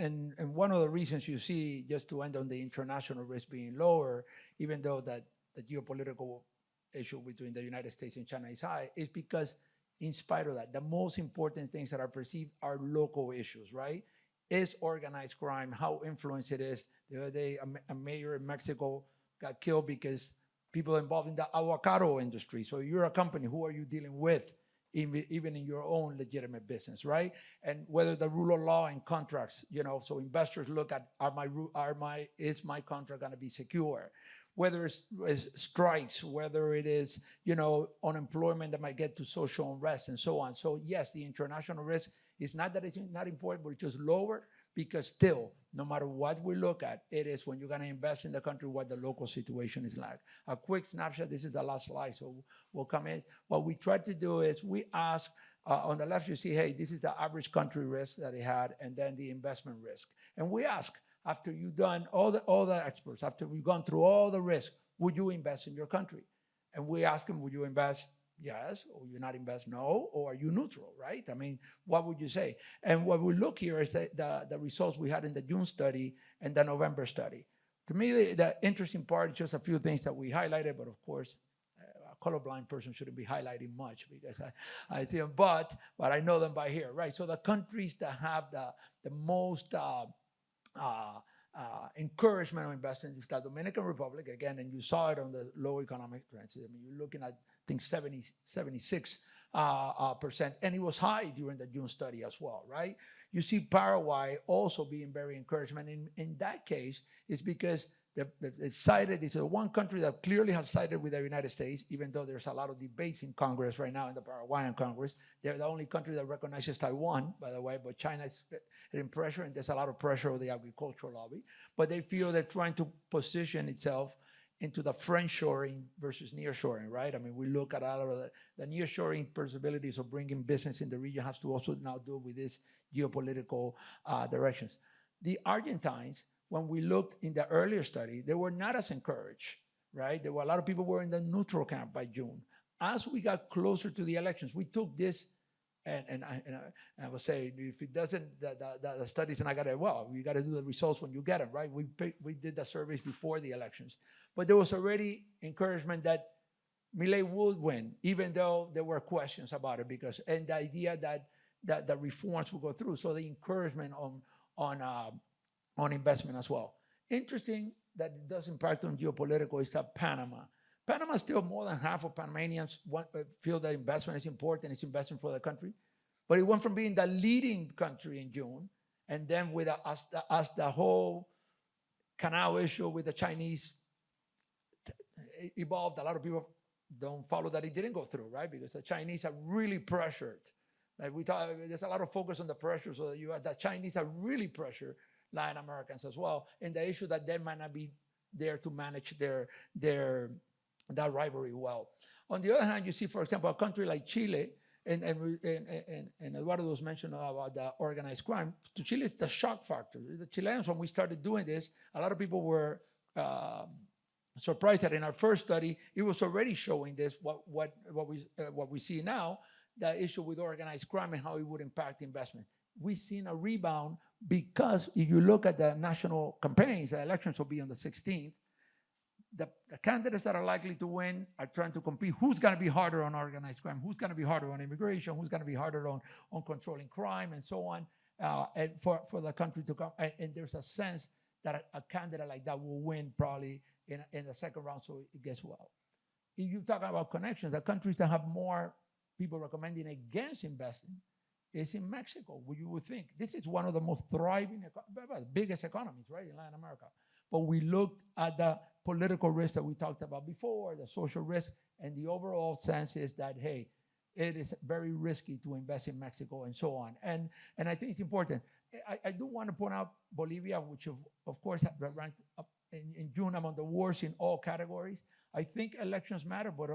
A: one of the reasons you see, just to end on the international risk being lower, even though that the geopolitical issue between the United States and China is high, is because in spite of that, the most important things that are perceived are local issues, right? Is organized crime, how influenced it is. The other day, a mayor in Mexico got killed because people involved in the avocado industry. So you're a company, who are you dealing with? Even in your own legitimate business, right? And whether the rule of law and contracts, so investors look at, is my contract gonna be secure? Whether it's strikes, whether it is, unemployment that might get to social unrest and so on. So yes, the international risk is not that it's not important, but it's just lower, because still, no matter what we look at, it is when you're gonna invest in the country what the local situation is like. A quick snapshot, this is the last slide, so we'll come in. What we try to do is we ask, on the left you see, hey, this is the average country risk that it had, and then the investment risk. And we ask, after you've done all the experts, after we've gone through all the risk, would you invest in your country? And we ask them, would you invest? Yes, or you not invest? No, or are you neutral, right? I mean, what would you say? And what we look here is the results we had in the June study and the November study. To me, the interesting part is just a few things that we highlighted, but of course, a colorblind person shouldn't be highlighting much because I see them, but I know them by here, right? So the countries that have the most encouragement of investing is the Dominican Republic, again, and you saw it on the low economic trends. I mean, you're looking at, I think, 76%, and it was high during the June study as well, right? You see Paraguay also being very encouragement. In that case, it's because it's the one country that clearly has sided with the United States, even though there's a lot of debates in Congress right now, in the Paraguayan Congress. They're the only country that recognizes Taiwan, by the way, but China is in pressure, and there's a lot of pressure on the agricultural lobby. But they feel they're trying to position itself into the friendshoring versus nearshoring, right? I mean, we look at a lot of the nearshoring possibilities of bringing business in the region has to also now do with these geopolitical directions. The Argentines, when we looked in the earlier study, they were not as encouraged, right? There were a lot of people were in the neutral camp by June. As we got closer to the elections, we took this, and I was saying, if it doesn't, the studies, and I got it, well, you got to do the results when you get them, right? We did the surveys before the elections. But there was already encouragement that Milei would win, even though there were questions about it, and the idea that the reforms will go through. So the encouragement on investment as well. Interesting that it does impact on geopolitical is that Panama. Panama, still more than half of Panamanians feel that investment is important, it's investment for the country. But it went from being the leading country in June, and then with as the whole canal issue with the Chinese evolved, a lot of people don't follow that it didn't go through, right? Because the Chinese are really pressured. Like we thought, there's a lot of focus on the pressure, so the Chinese are really pressured Latin Americans as well, and the issue that they might not be there to manage that rivalry well. On the other hand, you see, for example, a country like Chile, and Eduardo was mentioning about the organized crime. To Chile, it's the shock factor. The Chileans, when we started doing this, a lot of people were surprised that in our first study, it was already showing this, what we see now, the issue with organized crime and how it would impact investment. We've seen a rebound because if you look at the national campaigns, the elections will be on the 16th, the candidates that are likely to win are trying to compete. Who's going to be harder on organized crime? Who's going to be harder on immigration? Who's going to be harder on controlling crime and so on, and for the country to come? And there's a sense that a candidate like that will win probably in the second round, so it gets well. If you talk about connections, the countries that have more people recommending against investing is in Mexico, where you would think this is one of the most thriving, biggest economies, right, in Latin America. But we looked at the political risk that we talked about before, the social risk, and the overall sense is that, hey, it is very risky to invest in Mexico and so on. And I think it's important. I do want to point out Bolivia, which of course ranked up in June among the worst in all categories. I think elections matter, but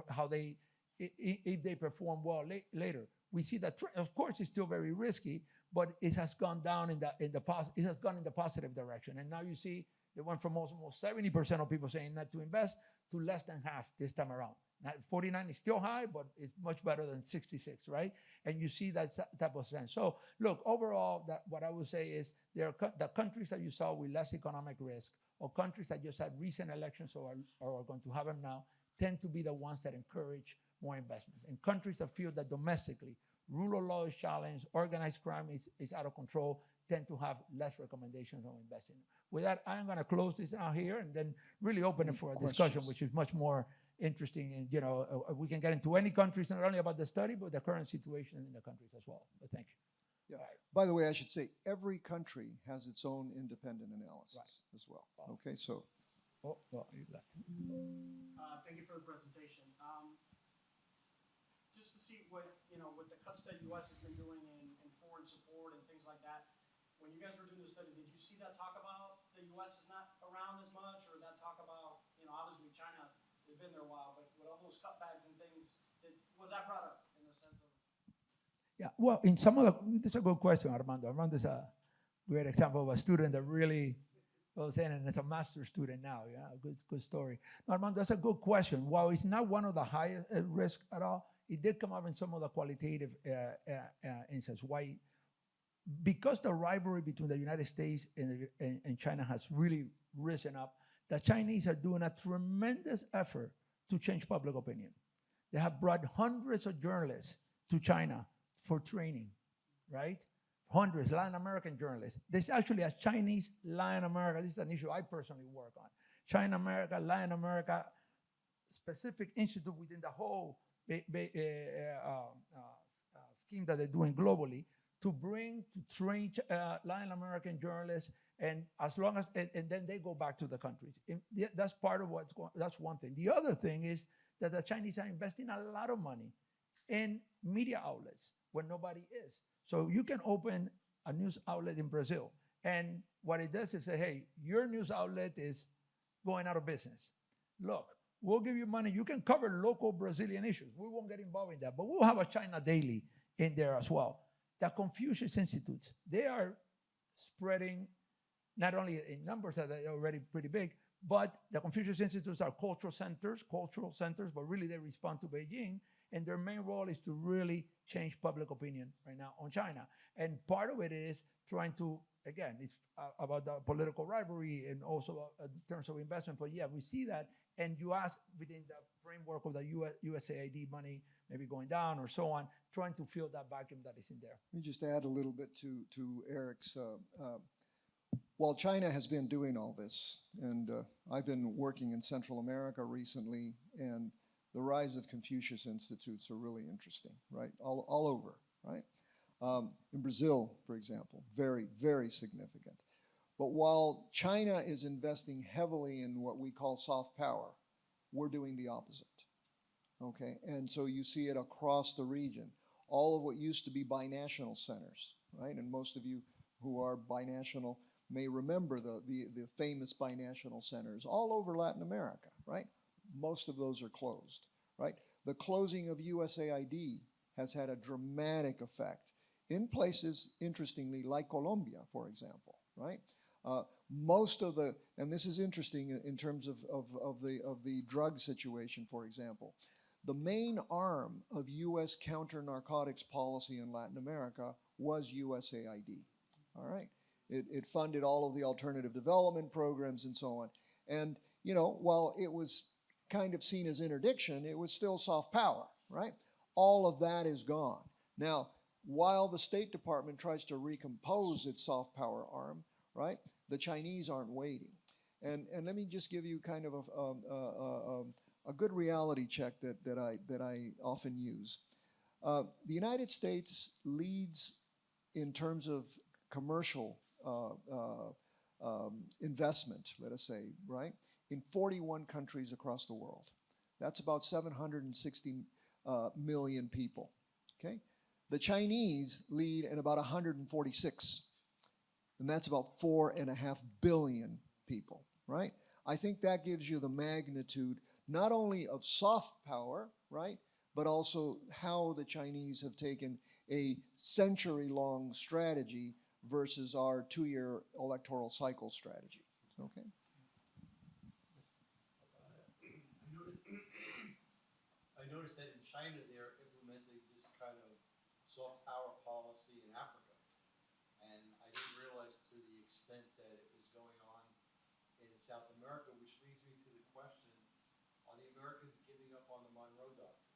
A: if they perform well later. We see that, of course, it's still very risky, but it has gone down it has gone in the positive direction. And now you see they went from almost 70% of people saying not to invest to less than half this time around. Now, 49 is still high, but it's much better than 66, right? And you see that type of sense. So look, overall, what I would say is the countries that you saw with less economic risk, or countries that just had recent elections or are going to have them now, tend to be the ones that encourage more investment. And countries that feel that domestically rule of law is challenged, organized crime is out of control, tend to have less recommendations on investing. With that, I'm going to close this out here and then really open it for a discussion, which is much more interesting. And, we can get into any countries, not only about the study, but the current situation in the countries as well. But thank you.
C: Yeah. Right. By the way, I should say every country has its own independent analysis as well. Okay, so.
A: Oh, well, you left.
D: Thank you for the presentation. Just to see what, with the cuts that U.S. has been doing in foreign support and things like that, when you guys were doing the study, did you see that talk about the U.S. is not around as much, or that talk about, obviously China has been there a while, but with all those cutbacks and things, was that brought up in the sense of?
A: Yeah, well, in some of that's a good question, Armando. Armando is a great example of a student that really was in, and it's a master's student now. Yeah, good story. No, Armando, that's a good question. While it's not one of the highest risk at all, it did come up in some of the qualitative instances. Why? Because the rivalry between the United States and China has really risen up, the Chinese are doing a tremendous effort to change public opinion. They have brought hundreds of journalists to China for training, right? Hundreds, Latin American journalists. There's actually a Chinese Latin America, this is an issue I personally work on. China America, Latin America, specific institute within the whole scheme that they're doing globally to train Latin American journalists, and as long as, and then they go back to the countries. That's part of that's one thing. The other thing is that the Chinese are investing a lot of money in media outlets when nobody is. So you can open a news outlet in Brazil, and what it does is say, hey, your news outlet is going out of business. Look, we'll give you money. You can cover local Brazilian issues. We won't get involved in that, but we'll have a China Daily in there as well. The Confucius Institutes, they are spreading not only in numbers that are already pretty big, but the Confucius Institutes are cultural centers, but really they respond to Beijing, and their main role is to really change public opinion right now on China. And part of it is trying to, again, it's about the political rivalry and also in terms of investment, but yeah, we see that. And you ask within the framework of the USAID money maybe going down or so on, trying to fill that vacuum that is in there.
C: Let me just add a little bit to Eric's. While China has been doing all this, and I've been working in Central America recently, and the rise of Confucius Institutes are really interesting, right? All over, right? In Brazil, for example, very, very significant. But while China is investing heavily in what we call soft power, we're doing the opposite, okay? And so you see it across the region. All of what used to be binational centers, right? And most of you who are binational may remember the famous binational centers all over Latin America, right? Most of those are closed, right? The closing of USAID has had a dramatic effect in places, interestingly, like Colombia, for example, right? Most of the, and this is interesting in terms of the drug situation, for example, the main arm of U.S. counter-narcotics policy in Latin America was USAID, all right? It funded all of the alternative development programs and so on. And, you know, while it was kind of seen as interdiction, it was still soft power, right? All of that is gone. Now, while the State Department tries to recompose its soft power arm, right, the Chinese aren't waiting. And let me just give you kind of a good reality check that I often use. The United States leads in terms of commercial investment, let us say, right, in 41 countries across the world. That's about 760 million people, okay? The Chinese lead in about 146, and that's about 4.5 billion people, right? I think that gives you the magnitude not only of soft power, right, but also how the Chinese have taken a century-long strategy versus our 2-year electoral cycle strategy, okay?
E: I noticed that in China they're implementing this kind of soft power policy in Africa. And I didn't realize to the extent that it was going on in South America, which leads me to the question, are the Americans giving up on the Monroe Doctrine?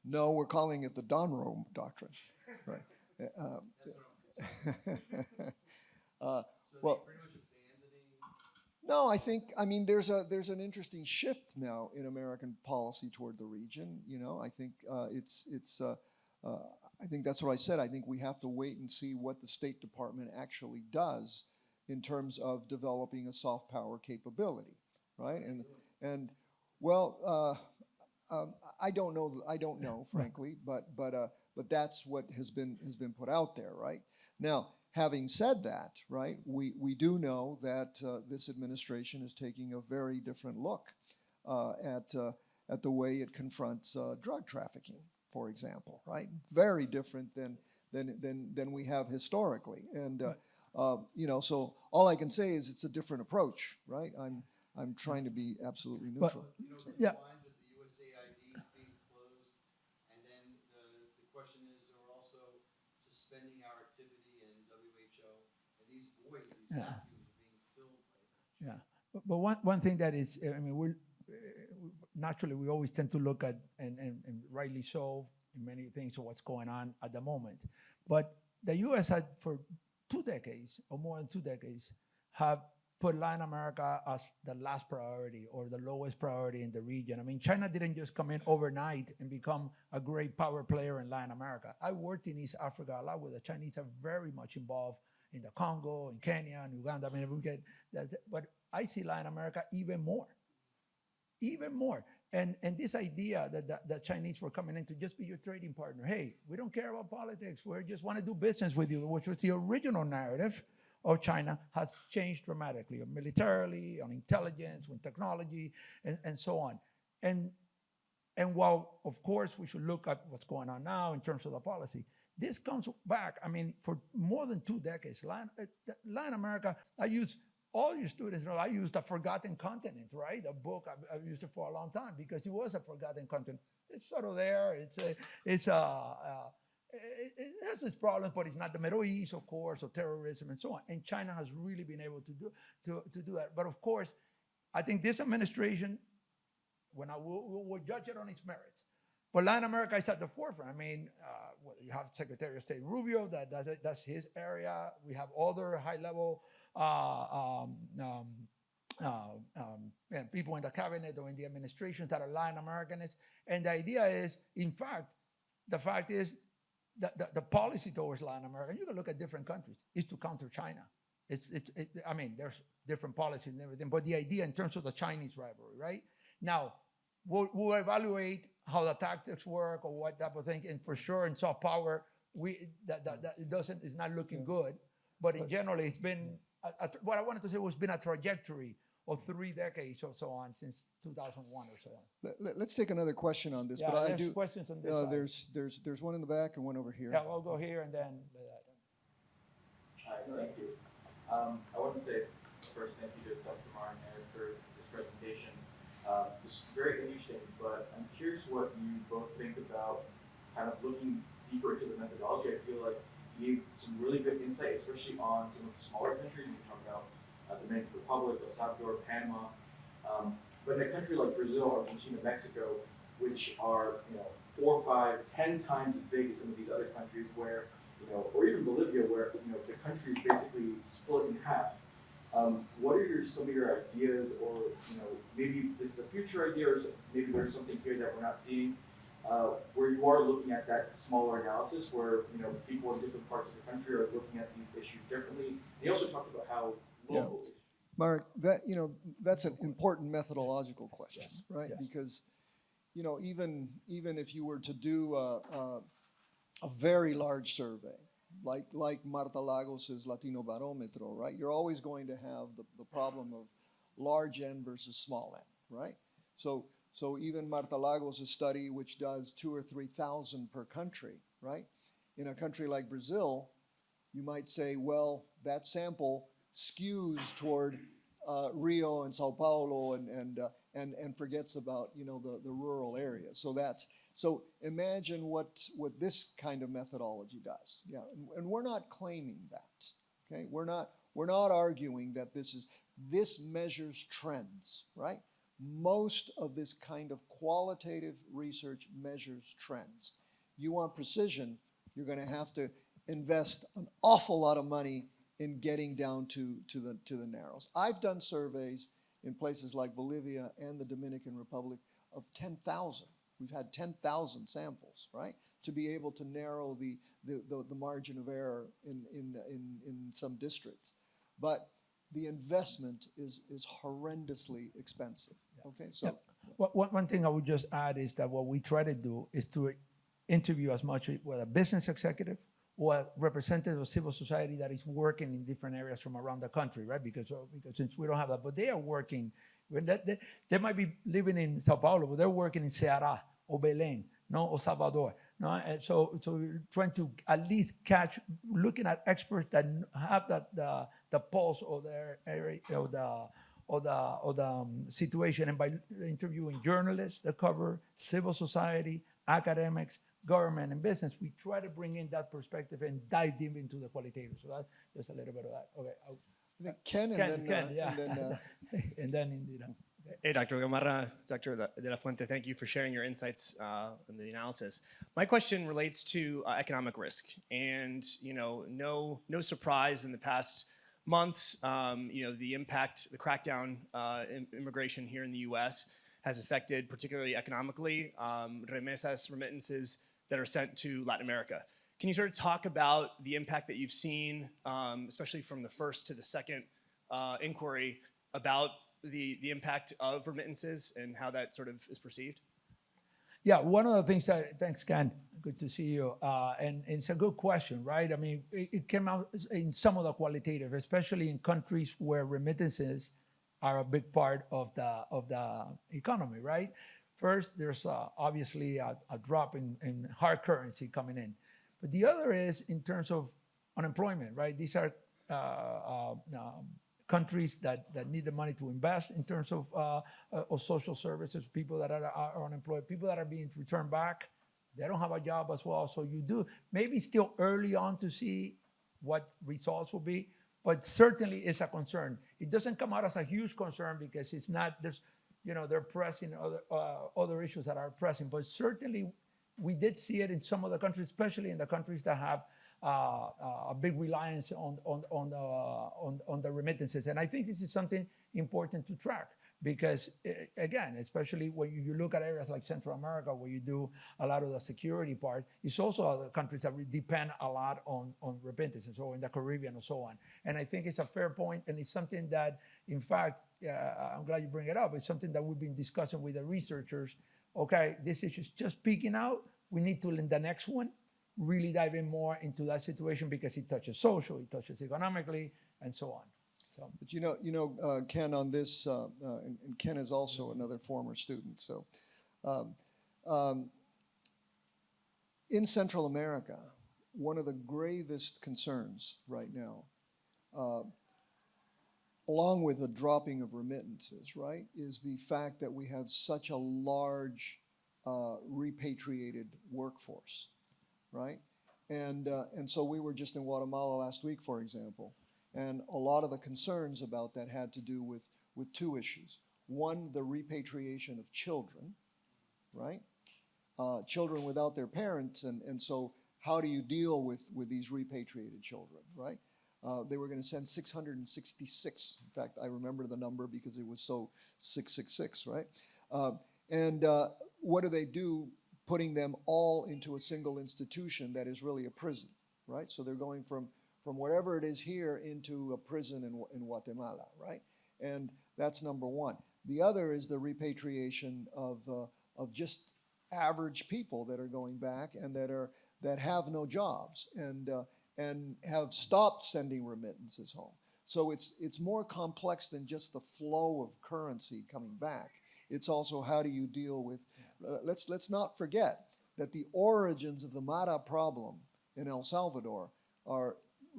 C: No, we're calling it the Donroe Doctrine, right?
E: That's what I'm concerned. So
C: well,
E: they're pretty much abandoning.
C: no, I mean, there's an interesting shift now in American policy toward the region. You know, I think I think that's what I said. I think we have to wait and see what the State Department actually does in terms of developing a soft power capability, right? And well, I don't know, frankly, but that's what has been put out there, right? Now, having said that, right, we do know that this administration is taking a very different look at the way it confronts drug trafficking, for example, right? Very different than we have historically, and you know, so all I can say is it's a different approach, right? I'm trying to be absolutely neutral.
E: You know, it's
A: Yeah.
E: the lines of the USAID being closed, and then the question is, they're also suspending our activity in WHO, and these voids, these
A: Yeah.
E: vacuums are being filled by.
A: Yeah, but one thing that is, I mean, naturally we always tend to look at, and rightly so, in many things of what's going on at the moment. But the U.S. had for 2 decades, or more than 2 decades, have put Latin America as the last priority or the lowest priority in the region. I mean, China didn't just come in overnight and become a great power player in Latin America. I worked in East Africa a lot, where the Chinese are very much involved in the Congo, in Kenya, and Uganda. I mean, we get that, but I see Latin America even more. And this idea that the Chinese were coming in to just be your trading partner. Hey, we don't care about politics. We just want to do business with you, which was the original narrative of China, has changed dramatically, militarily, on intelligence, with technology, and so on. And while, of course, we should look at what's going on now in terms of the policy, this comes back, I mean, for more than 2 decades. Latin America, all your students know I used a forgotten continent, right? A book, I've used it for a long time because it was a forgotten continent. It's sort of there. It has its problems, but it's not the Middle East, of course, or terrorism and so on. And China has really been able to do that. But of course, I think this administration, we'll judge it on its merits. But Latin America is at the forefront. I mean, you have Secretary of State Rubio, that's his area. We have other high-level people in the cabinet or in the administration that are Latin Americanists. And the idea is, in fact, the fact is that the policy towards Latin America, and you can look at different countries, is to counter China. I mean, there's different policies and everything, but the idea in terms of the Chinese rivalry, right? Now, we'll evaluate how the tactics work or what type of thing, and for sure in soft power, it's not looking good. But in general, it's been what I wanted to say was been a trajectory or 3 decades or so on since 2001 or so on.
C: Let's take another question on this,
A: Yeah,
C: but I
A: there's
C: do.
A: questions on this side.
C: There's one in the back and one over here.
A: Yeah, we'll go here and then.
F: Hi, thank you. I want to say first thank you to Dr. Martin for this presentation. It's very interesting, but I'm curious what you both think about kind of looking deeper into the methodology. I feel like you gave some really good insight, especially on some of the smaller countries. We talk about Dominican Republic, El Salvador, Panama. But in a country like Brazil, Argentina, Mexico, which are 4, 5, 10 times as big as some of these other countries, where or even Bolivia, where the country is basically split in half. What are some of your ideas, or maybe this is a future idea, or maybe there's something here that we're not seeing, where you are looking at that smaller analysis, where people in different parts of the country are looking at these issues differently. They also talked about how local.
C: Yeah. Mark, that's an important methodological question,
A: Yes.
C: right?
A: Yes.
C: Because even if you were to do a very large survey, like Marta Lagos's Latino Barometro, right? You're always going to have the problem of large N versus small N, right? So even Marta Lagos' study, which does 2,000 or 3,000 per country, right? In a country like Brazil, you might say, well, that sample skews toward Rio and Sao Paulo and forgets about the rural areas. So imagine what this kind of methodology does. Yeah, and we're not claiming that. Okay, we're not arguing that this measures trends, right? Most of this kind of qualitative research measures trends. You want precision, you're going to have to invest an awful lot of money in getting down to the narrows. I've done surveys in places like Bolivia and the Dominican Republic of 10,000. We've had 10,000 samples, right, to be able to narrow the margin of error in some districts. But the investment is horrendously expensive. Okay, so.
A: Yeah. One thing I would just add is that what we try to do is to interview as much with a business executive or a representative of civil society that is working in different areas from around the country, right? Because since we don't have that, but they are working. They might be living in Sao Paulo, but they're working in Ceará or Belém, or Salvador. And so we're trying to at least looking at experts that have the pulse of their area or the situation, and by interviewing journalists that cover civil society, academics, government, and business, we try to bring in that perspective and dive deep into the qualitative. So that's just a little bit of that. Okay.
C: Ken, and then
A: and then indeed.
G: Hey, Dr. Gamarra, Dr. De La Fuente, thank you for sharing your insights in the analysis. My question relates to economic risk, and no surprise in the past months, the impact, the crackdown immigration here in the U.S. has affected, particularly economically, remittances that are sent to Latin America. Can you sort of talk about the impact that you've seen, especially from the first to the second inquiry, about the impact of remittances and how that sort of is perceived?
A: Yeah, one of the things thanks, Ken, good to see you. And it's a good question, right? I mean, it came out in some of the qualitative, especially in countries where remittances are a big part of the economy, right? First, there's obviously a drop in hard currency coming in. But the other is in terms of unemployment, right? These are countries that need the money to invest in terms of social services, people that are unemployed, people that are being returned back, they don't have a job as well. So you do, maybe still early on to see what results will be, but certainly it's a concern. It doesn't come out as a huge concern because it's not, they're pressing other issues that are pressing, but certainly we did see it in some of the countries, especially in the countries that have a big reliance on the remittances. And I think this is something important to track because, again, especially when you look at areas like Central America where you do a lot of the security part, it's also other countries that depend a lot on remittances, or in the Caribbean or so on. And I think it's a fair point, and it's something that, in fact, I'm glad you bring it up. It's something that we've been discussing with the researchers. Okay, this issue is just peeking out. We need to, in the next one, really dive in more into that situation because it touches social, it touches economically, and so on. So,
C: But Ken, on this, and Ken is also another former student. So, um, um, in Central America, one of the gravest concerns right now, along with the dropping of remittances, right, is the fact that we have such a large repatriated workforce, right? And so we were just in Guatemala last week, for example, and a lot of the concerns about that had to do with two issues. One, the repatriation of children, right? Children without their parents, and so how do you deal with these repatriated children, right? They were going to send 666. In fact, I remember the number because it was so 666, right? And what do? Putting them all into a single institution that is really a prison, right? So they're going from wherever it is here into a prison in Guatemala, right? And that's number one. The other is the repatriation of just average people that are going back and that have no jobs and have stopped sending remittances home. So it's more complex than just the flow of currency coming back. It's also how do you deal with, let's not forget that the origins of the Mara problem in El Salvador are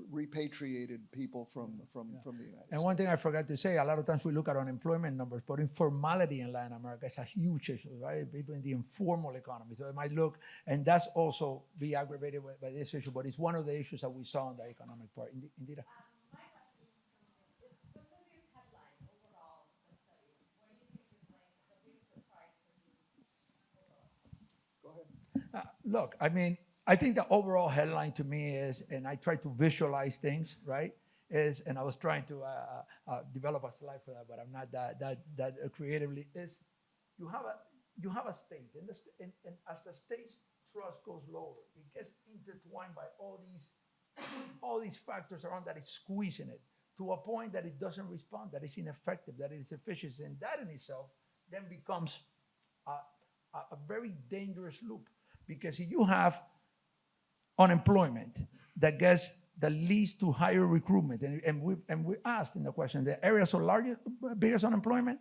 C: repatriated people from the United
A: and
C: States.
A: one thing I forgot to say, a lot of times we look at unemployment numbers, but informality in Latin America is a huge issue, right? People in the informal economy. So it might look, and that's also be aggravated by this issue, but it's one of the issues that we saw in the economic part. Indira?
H: My question is, what's the biggest headline overall of the study? What do you think is like the biggest surprise for you overall?
C: Go ahead.
A: Look, I mean, I think the overall headline to me is, and I try to visualize things, right? Is, and I was trying to develop a slide for that, but I'm not that creatively. Is you have a state, and as the state's trust goes lower, it gets intertwined by all these factors around that is squeezing it to a point that it doesn't respond, that it's ineffective, that it is efficient, and that in itself then becomes a very dangerous loop, because if you have unemployment that leads to higher recruitment, and we asked in the question, the areas of biggest unemployment,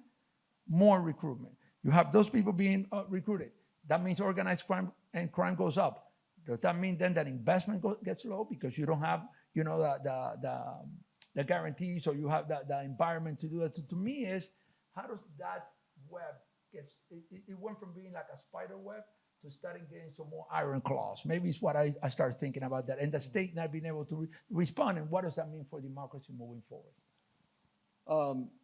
A: more recruitment. You have those people being recruited. That means organized crime goes up. Does that mean then that investment gets low because you don't have, the guarantees, or you have the environment to do it? To me is, how does that web it went from being like a spider web to starting getting some more iron claws. Maybe it's what I start thinking about that. And the state not being able to respond. And what does that mean for democracy moving forward?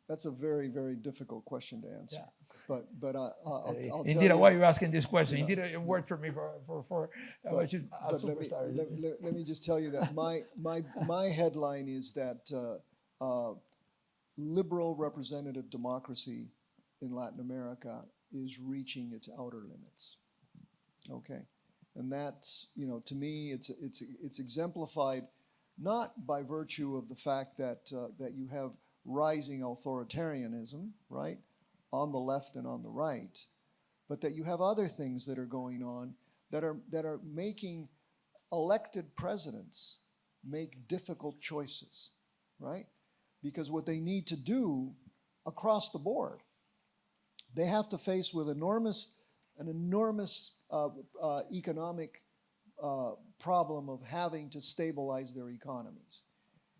C: That's a very, very difficult question to answer.
A: Yeah.
C: But I'll tell
A: Indira,
C: you.
A: why are you asking this question?
C: Yeah.
A: Indira worked for me for
C: But
A: she's a superstar.
C: let me just tell you that my headline is that liberal representative democracy in Latin America is reaching its outer limits. Okay, and that's, to me, it's exemplified not by virtue of the fact that you have rising authoritarianism, right, on the left and on the right, but that you have other things that are going on that are making elected presidents make difficult choices, right? Because what they need to do across the board, they have to face with an enormous economic problem of having to stabilize their economies.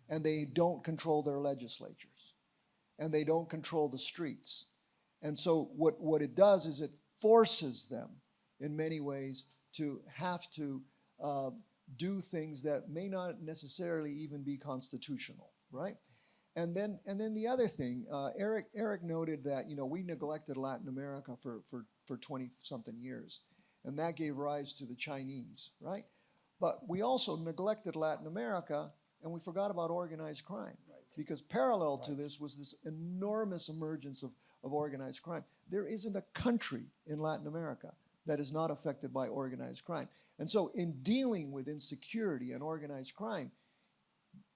C: And they don't control their legislatures. And they don't control the streets. And so what it does is it forces them in many ways to have to do things that may not necessarily even be constitutional, right? And then the other thing, Eric noted that we neglected Latin America for 20-something years, and that gave rise to the Chinese, right? But we also neglected Latin America, and we forgot about organized crime, because parallel to this was this enormous emergence of organized crime. There isn't a country in Latin America that is not affected by organized crime. And so in dealing with insecurity and organized crime,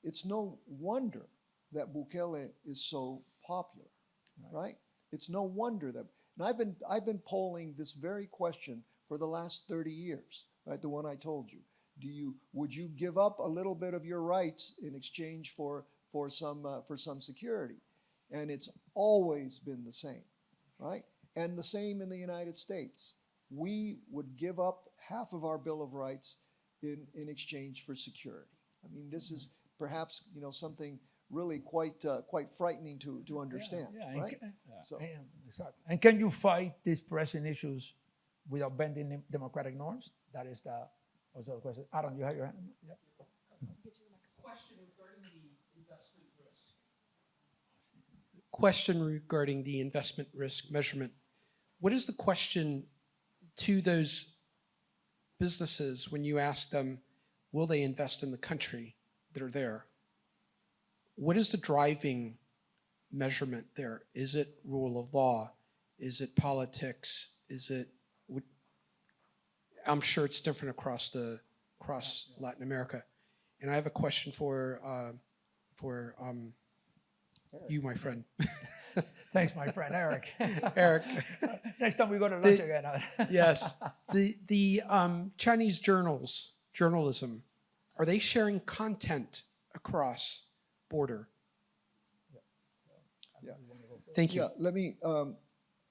C: it's no wonder that Bukele is so popular, right? It's no wonder that, and I've been polling this very question for the last 30 years, right? The one I told you. Would you give up a little bit of your rights in exchange for for some security. And it's always been the same, right? And the same in the United States. We would give up half of our Bill of Rights in exchange for security. I mean, this is perhaps, you know, something really quite frightening to understand, right? So,
A: exactly. And can you fight these pressing issues without bending democratic norms? That is the also the question. Adam, you have your hand? Yeah.
I: Question regarding the investment risk measurement. What is the question to those businesses when you ask them, will they invest in the country that are there? What is the driving measurement there? Is it rule of law? Is it politics? Is it, I'm sure it's different across Latin America. And I have a question for you, my friend.
A: Thanks, my friend, Eric.
I: Eric.
A: Next time we go to lunch again.
I: Yes. The Chinese journalism, are they sharing content across border?
C: yeah.
I: Thank you.
C: Yeah, let me,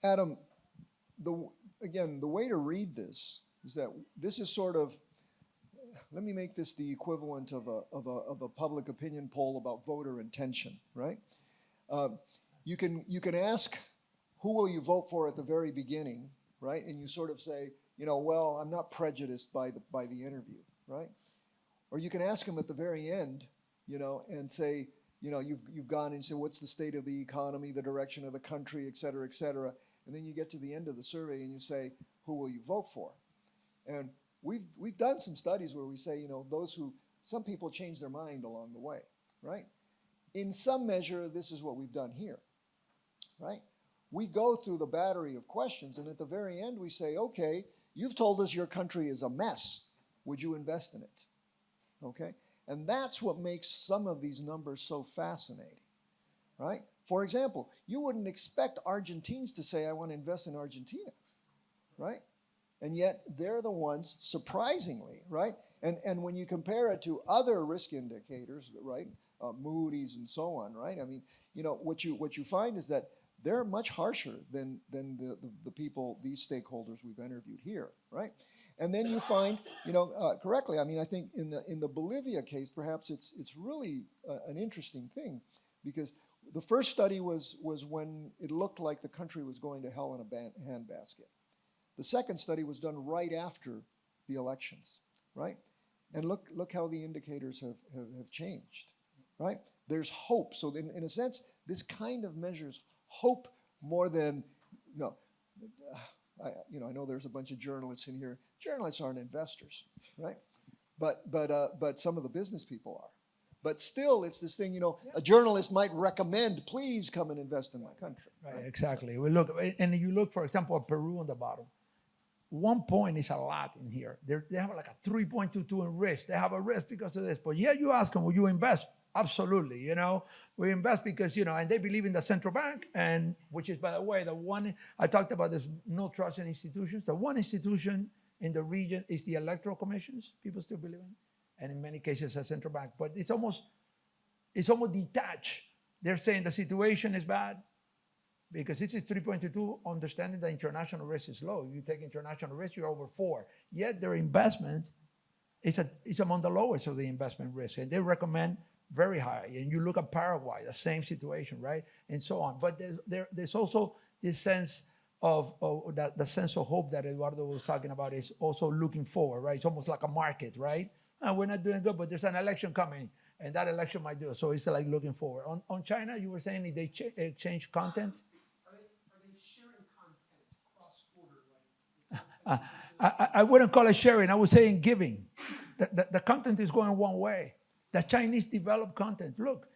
C: Adam, the way to read this is that this is sort of, let me make this the equivalent of a public opinion poll about voter intention, right? You can ask, who will you vote for at the very beginning, right? And you sort of say, you know, well, I'm not prejudiced by the interview, right? Or you can ask them at the very end, you know, and say, you know, you've gone and said, what's the state of the economy, the direction of the country, et cetera, and then you get to the end of the survey and you say, who will you vote for? And we've done some studies where we say, you know, some people change their mind along the way, right? In some measure, this is what we've done here, right? We go through the battery of questions, and at the very end we say, okay, you've told us your country is a mess. Would you invest in it? Okay? And that's what makes some of these numbers so fascinating, right? For example, you wouldn't expect Argentines to say, I want to invest in Argentina, right? And yet they're the ones, surprisingly, right? And when you compare it to other risk indicators, right? Moody's and so on, right? I mean, you know, what you find is that they're much harsher than the people, these stakeholders we've interviewed here, right? And then you find, you know, correctly, I mean, I think in the Bolivia case, perhaps it's really an interesting thing, because the first study was when it looked like the country was going to hell in a handbasket. The second study was done right after the elections, right? And look how the indicators have changed, right? There's hope. So in a sense, this kind of measures hope more than, you know, I know there's a bunch of journalists in here. Journalists aren't investors, right? But some of the business people are. But still, it's this thing, you know, a journalist might recommend, please come and invest in my country.
A: Right, exactly. We look, and you look, for example, at Peru on the bottom. 1 point is a lot in here. They have like a 3.22 in risk. They have a risk because of this. But yeah, you ask them, will you invest? Absolutely. You know, we invest because, you know, and they believe in the central bank, and which is, by the way, the one I talked about, this no trust in institutions. The one institution in the region is the electoral commissions. People still believe in, and in many cases a central bank. But it's almost detached. They're saying the situation is bad because this is 3.22, understanding the international risk is low. You take international risk, you're over 4. Yet their investment is among the lowest of the investment risk, and they recommend very high. And you look at Paraguay, the same situation, right? And so on. But there's also this sense of the sense of hope that Eduardo was talking about is also looking forward, right? It's almost like a market, right? And we're not doing good, but there's an election coming, and that election might do it. So it's like looking forward. On China, you were saying they exchange content?
I: Are they sharing content cross-border?
A: I wouldn't call it sharing. I would say in giving. The content is going one way. The Chinese develop content. Look,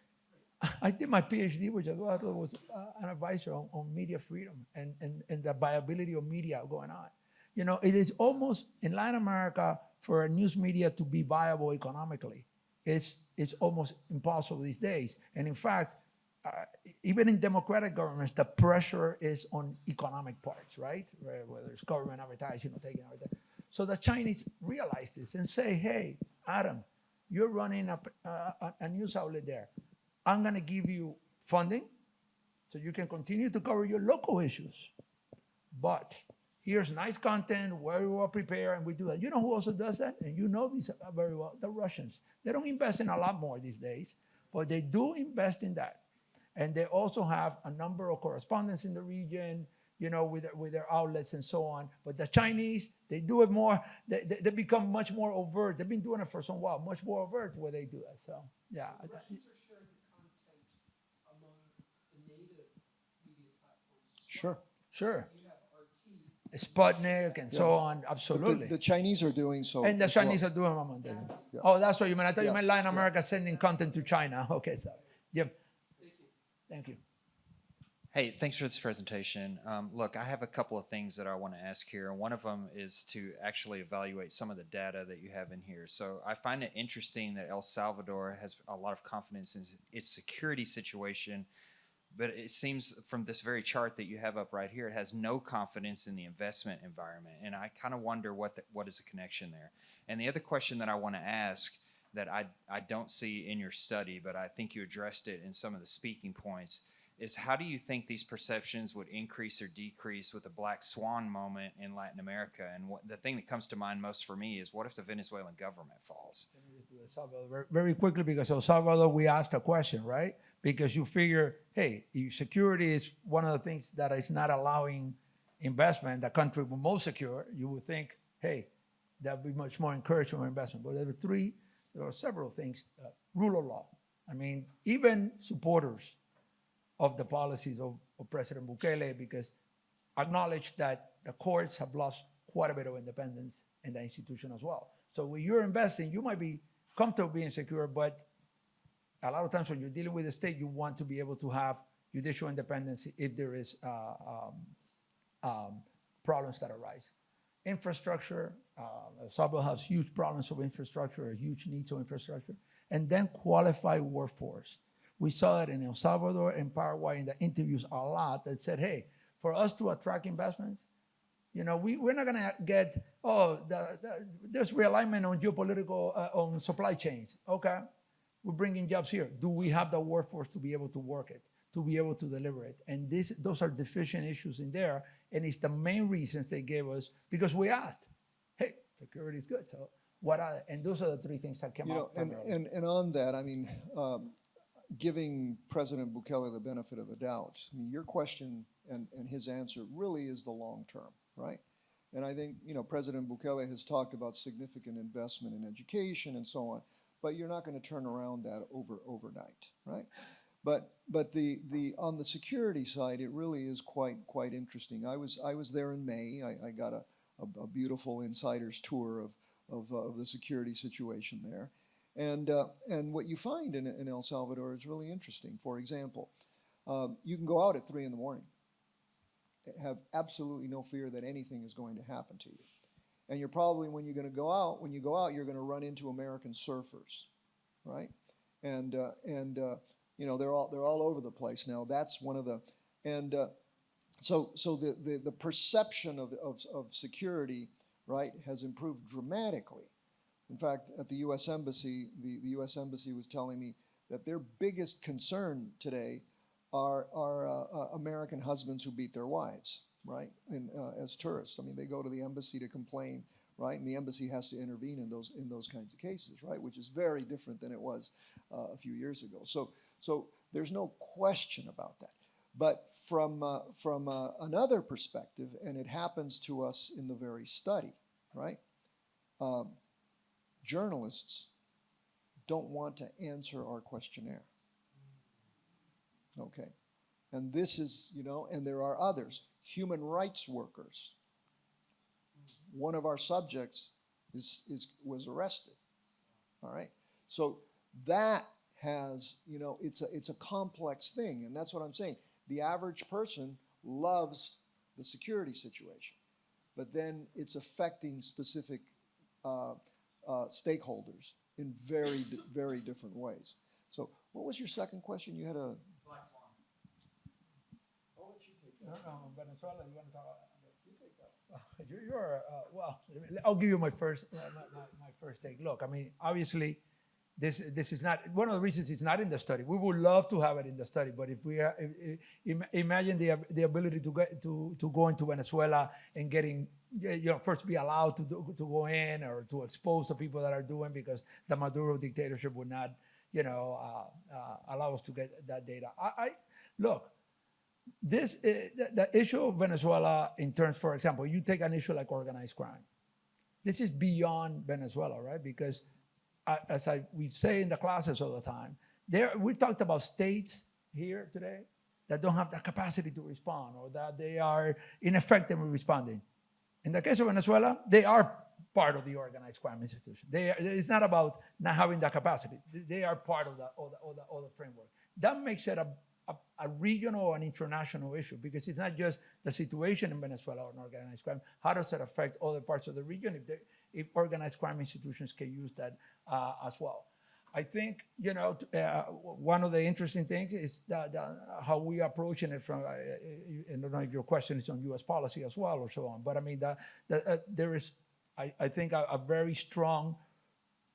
A: I did my PhD, which Eduardo was an advisor on media freedom and the viability of media going on. You know, it is almost in Latin America for a news media to be viable economically. It's almost impossible these days. And in fact, even in democratic governments, the pressure is on economic parts, right? Whether it's government advertising or taking advertising. So the Chinese realize this and say, hey, Adam, you're running a news outlet there. I'm going to give you funding so you can continue to cover your local issues. But here's nice content, very well prepared, and we do that. You know who also does that? And you know these very well, the Russians. They don't invest in a lot more these days, but they do invest in that. And they also have a number of correspondents in the region, you know, with their outlets and so on. But the Chinese, they do it more, they become much more overt. They've been doing it for some while, much more overt where they do that. So, yeah.
I: Russians are sharing the content among the native media platforms.
C: Sure.
A: Sure.
I: You have RT.
A: Sputnik and so on,
C: But
A: absolutely.
C: the Chinese are doing so.
A: And the
C: as well.
A: Chinese are doing among them.
C: Yeah.
A: Oh, that's what you meant. I thought you
C: Yeah.
A: meant Latin America sending content to China. Okay, so, Jim. Thank you.
J: Hey, thanks for this presentation. Look, I have a couple of things that I want to ask here. One of them is to actually evaluate some of the data that you have in here. So I find it interesting that El Salvador has a lot of confidence in its security situation, but it seems from this very chart that you have up right here, it has no confidence in the investment environment. And I kind of wonder what is the connection there. And the other question that I want to ask that I don't see in your study, but I think you addressed it in some of the speaking points, is how do you think these perceptions would increase or decrease with the black swan moment in Latin America? And the thing that comes to mind most for me is, what if the Venezuelan government falls?
A: Let me just do El Salvador very, very quickly, because El Salvador, we asked a question, right? Because you figure, hey, if security is one of the things that is not allowing investment, the country with most secure, you would think, hey, that would be much more encouragement for investment. But there are several things. Rule of law. I mean, even supporters of the policies of President Bukele, because acknowledge that the courts have lost quite a bit of independence in the institution as well. So when you're investing, you might be comfortable being secure, but a lot of times when you're dealing with the state, you want to be able to have judicial independence if there is problems that arise. Infrastructure, El Salvador has huge problems of infrastructure, huge needs of infrastructure, and then qualified workforce. We saw it in El Salvador and Paraguay in the interviews a lot that said, hey, for us to attract investments, you know, we're not going to get, there's realignment on geopolitical, on supply chains. Okay, we're bringing jobs here. Do we have the workforce to be able to work it, to be able to deliver it? And those are deficient issues in there. And it's the main reasons they gave us, because we asked, hey, security is good. So what are they? And those are the three things that came up.
C: And on that, I mean, giving President Bukele the benefit of the doubt, I mean, your question and his answer really is the long term, right? And I think, you know, President Bukele has talked about significant investment in education and so on, but you're not going to turn around that overnight, right? But on the security side, it really is quite interesting. I was there in May. I got a beautiful insider's tour of the security situation there. And what you find in El Salvador is really interesting. For example, you can go out at 3 a.m, have absolutely no fear that anything is going to happen to you. And you're probably, when you go out, you're going to run into American surfers, right? And you know, they're all over the place now. That's one of the, and so the perception of security, right, has improved dramatically. In fact, at the U.S. Embassy, the U.S. Embassy was telling me that their biggest concern today are American husbands who beat their wives, right, as tourists. I mean, they go to the embassy to complain, right, and the embassy has to intervene in those kinds of cases, right, which is very different than it was a few years ago. So there's no question about that. But from another perspective, and it happens to us in the very study, right? Journalists don't want to answer our questionnaire. Okay. And this is, you know, and there are others. Human rights workers. One of our subjects was arrested. All right. So that has, you know, it's a complex thing, and that's what I'm saying. The average person loves the security situation, but then it's affecting specific stakeholders in very different ways. So what was your second question? You had a...
F: Black Swan.
C: I'll let you take that.
A: No, Venezuela, you want to talk about? You take that. Well, I'll give you my first take. Look, I mean, obviously, this is not one of the reasons it's not in the study. We would love to have it in the study, but if we are, imagine the ability to go into Venezuela and getting, first be allowed to go in or to expose the people that are doing, because the Maduro dictatorship would not, allow us to get that data. Look, this the issue of Venezuela in terms, for example, you take an issue like organized crime. This is beyond Venezuela, right? Because as we say in the classes all the time, we talked about states here today that don't have the capacity to respond, or that they are ineffective in responding. In the case of Venezuela, they are part of the organized crime institution. It's not about not having the capacity. They are part of the framework. That makes it a regional and international issue, because it's not just the situation in Venezuela or organized crime. How does it affect other parts of the region if organized crime institutions can use that as well? I think, one of the interesting things is how we are approaching it from, I don't know if your question is on U.S. policy as well or so on, but I mean, there is, I think, a very strong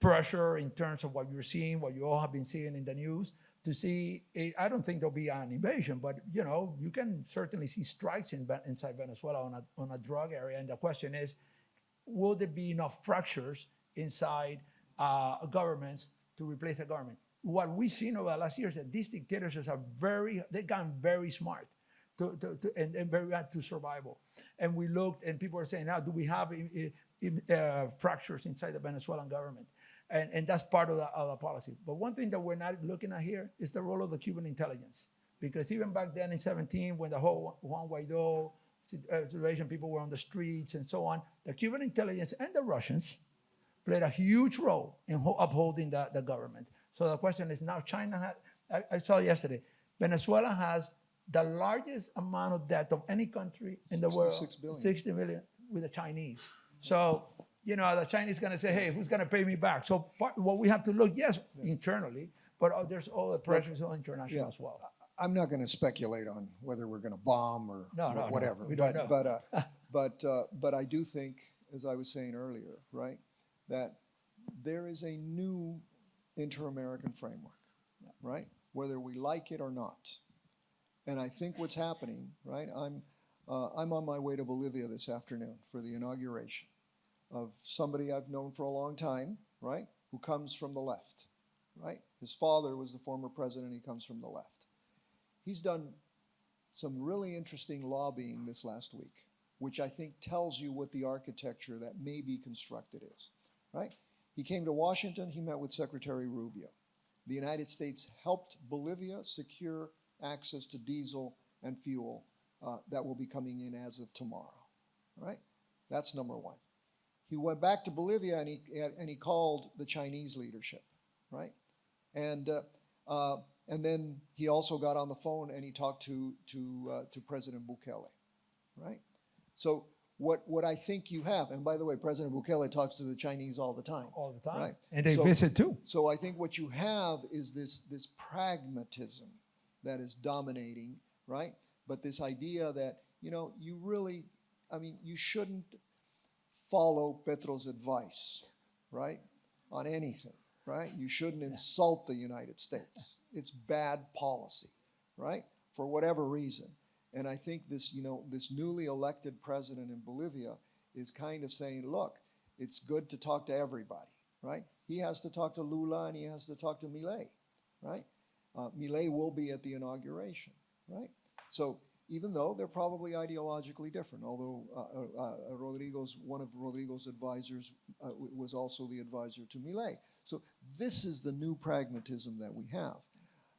A: pressure in terms of what you're seeing, what you all have been seeing in the news, to see, I don't think there'll be an invasion, but you can certainly see strikes inside Venezuela on a drug area. And the question is, will there be enough fractures inside governments to replace the government? What we've seen over the last years is that these dictatorships they've gotten very smart and very bad to survival. And we looked, and people are saying, now, do we have fractures inside the Venezuelan government? And that's part of the policy. But one thing that we're not looking at here is the role of the Cuban intelligence. Because even back then in 2017, when the whole Juan Guaido situation, people were on the streets and so on, the Cuban intelligence and the Russians played a huge role in upholding the government. So the question is now, China I saw yesterday, Venezuela has the largest amount of debt of any country in the world.
C: 66 billion.
A: 60 million with the Chinese. So, the Chinese going to say, hey, who's going to pay me back? So what we have to look, yes, internally, but there's all the pressures on international as well.
C: I'm not going to speculate on whether we're going to bomb or whatever.
A: We don't know.
C: But I do think, as I was saying earlier, right, that there is a new inter-American framework, right, whether we like it or not. And I think what's happening, right, I'm on my way to Bolivia this afternoon for the inauguration of somebody I've known for a long time, right, who comes from the left, right? His father was the former president. He comes from the left. He's done some really interesting lobbying this last week, which I think tells you what the architecture that may be constructed is, right? He came to Washington. He met with Secretary Rubio. The United States helped Bolivia secure access to diesel and fuel that will be coming in as of tomorrow, right? That's number one. He went back to Bolivia and he called the Chinese leadership, right? And then he also got on the phone and he talked to President Bukele, right? So what I think you have, and by the way, President Bukele talks to the Chinese all the time.
A: All the time.
C: Right?
A: And they visit too.
C: So I think what you have is this pragmatism that is dominating, right? But this idea that, you really, you shouldn't follow Petro's advice, right, on anything, right? You shouldn't insult the United States. It's bad policy, right, for whatever reason. And I think this, this newly elected president in Bolivia is kind of saying, look, it's good to talk to everybody, right? He has to talk to Lula and he has to talk to Milei, right? Milei will be at the inauguration, right? So even though they're probably ideologically different, although one of Rodrigo's advisors was also the advisor to Milei. So this is the new pragmatism that we have.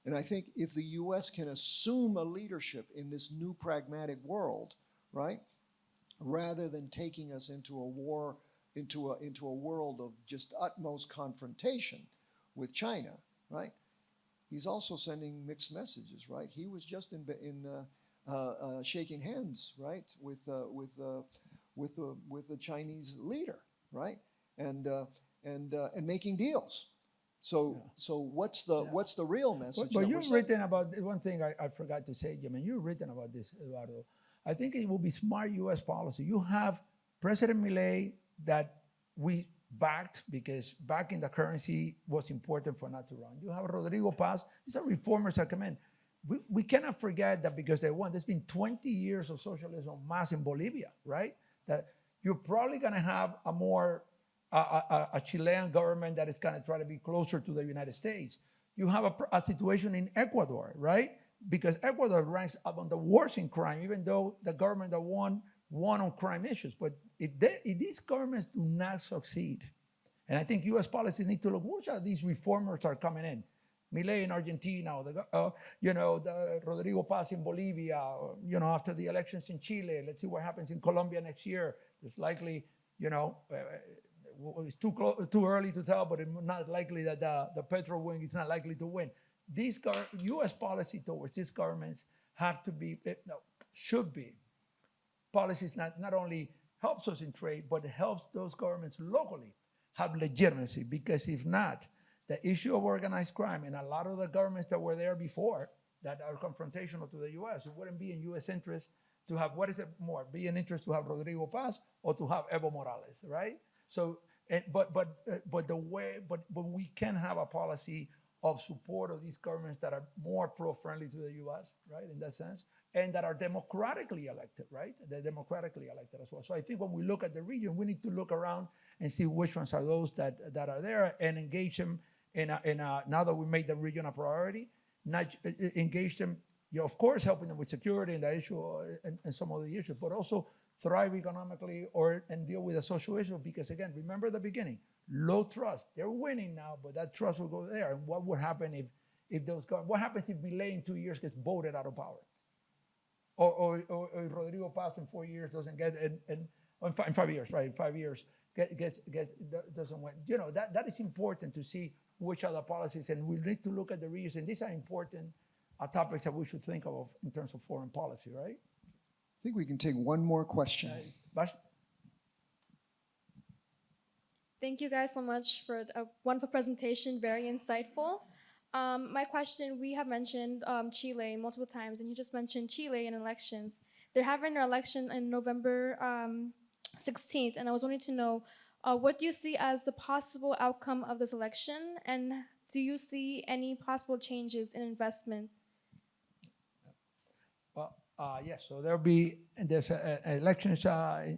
C: And I think if the U.S. can assume a leadership in this new pragmatic world, right, rather than taking us into a war, into a world of just utmost confrontation with China, right, he's also sending mixed messages, right? He was just shaking hands, right, with the Chinese leader, right, and making deals. So what's the real message?
A: But you've written about one thing I forgot to say, Jim, and you've written about this, Eduardo. I think it will be smart U.S. policy. You have President Milei that we backed because backing the currency was important for not to run. You have Rodrigo Paz. These are reformers that come in. We cannot forget that because they won. There's been 20 years of socialism mass in Bolivia, right? That you're probably going to have a more a Chilean government that is going to try to be closer to the United States. You have a situation in Ecuador, right? Because Ecuador ranks up on the worst in crime, even though the government that won on crime issues. But if these governments do not succeed, and I think U.S. policies need to look, which are these reformers are coming in? Milei in Argentina, or the Rodrigo Paz in Bolivia, or, after the elections in Chile. Let's see what happens in Colombia next year. It's likely, it's too early to tell, but it's not likely that the Petro wing is not likely to win. These U.S. policy towards these governments should be policies not only helps us in trade, but helps those governments locally have legitimacy. Because if not, the issue of organized crime and a lot of the governments that were there before that are confrontational to the U.S., it wouldn't be in U.S. interest to have, be an interest to have Rodrigo Paz or to have Evo Morales, right? So, but we can have a policy of support of these governments that are more pro-friendly to the U.S., right, in that sense, and that are democratically elected, right? They're democratically elected as well. So I think when we look at the region, we need to look around and see which ones are those that are there and engage them now that we made the region a priority, not engage them, of course, helping them with security and the issue and some of the issues, but also thrive economically and deal with the social issue. Because again, remember the beginning, low trust. They're winning now, but that trust will go there. And what would happen what happens if Milei in 2 years gets voted out of power? Or Rodrigo Paz in 4 years doesn't get, in 5 years, right? In 5 years doesn't win. That is important to see which are the policies, and we need to look at the regions. And these are important topics that we should think of in terms of foreign policy, right?
C: I think we can take one more question.
K: Thank you guys so much for a wonderful presentation, very insightful. My question, we have mentioned Chile multiple times, and you just mentioned Chile in elections. They're having their election in November 16th, and I was wanting to know, what do you see as the possible outcome of this election, and do you see any possible changes in investment?
A: Well, yes, so there's elections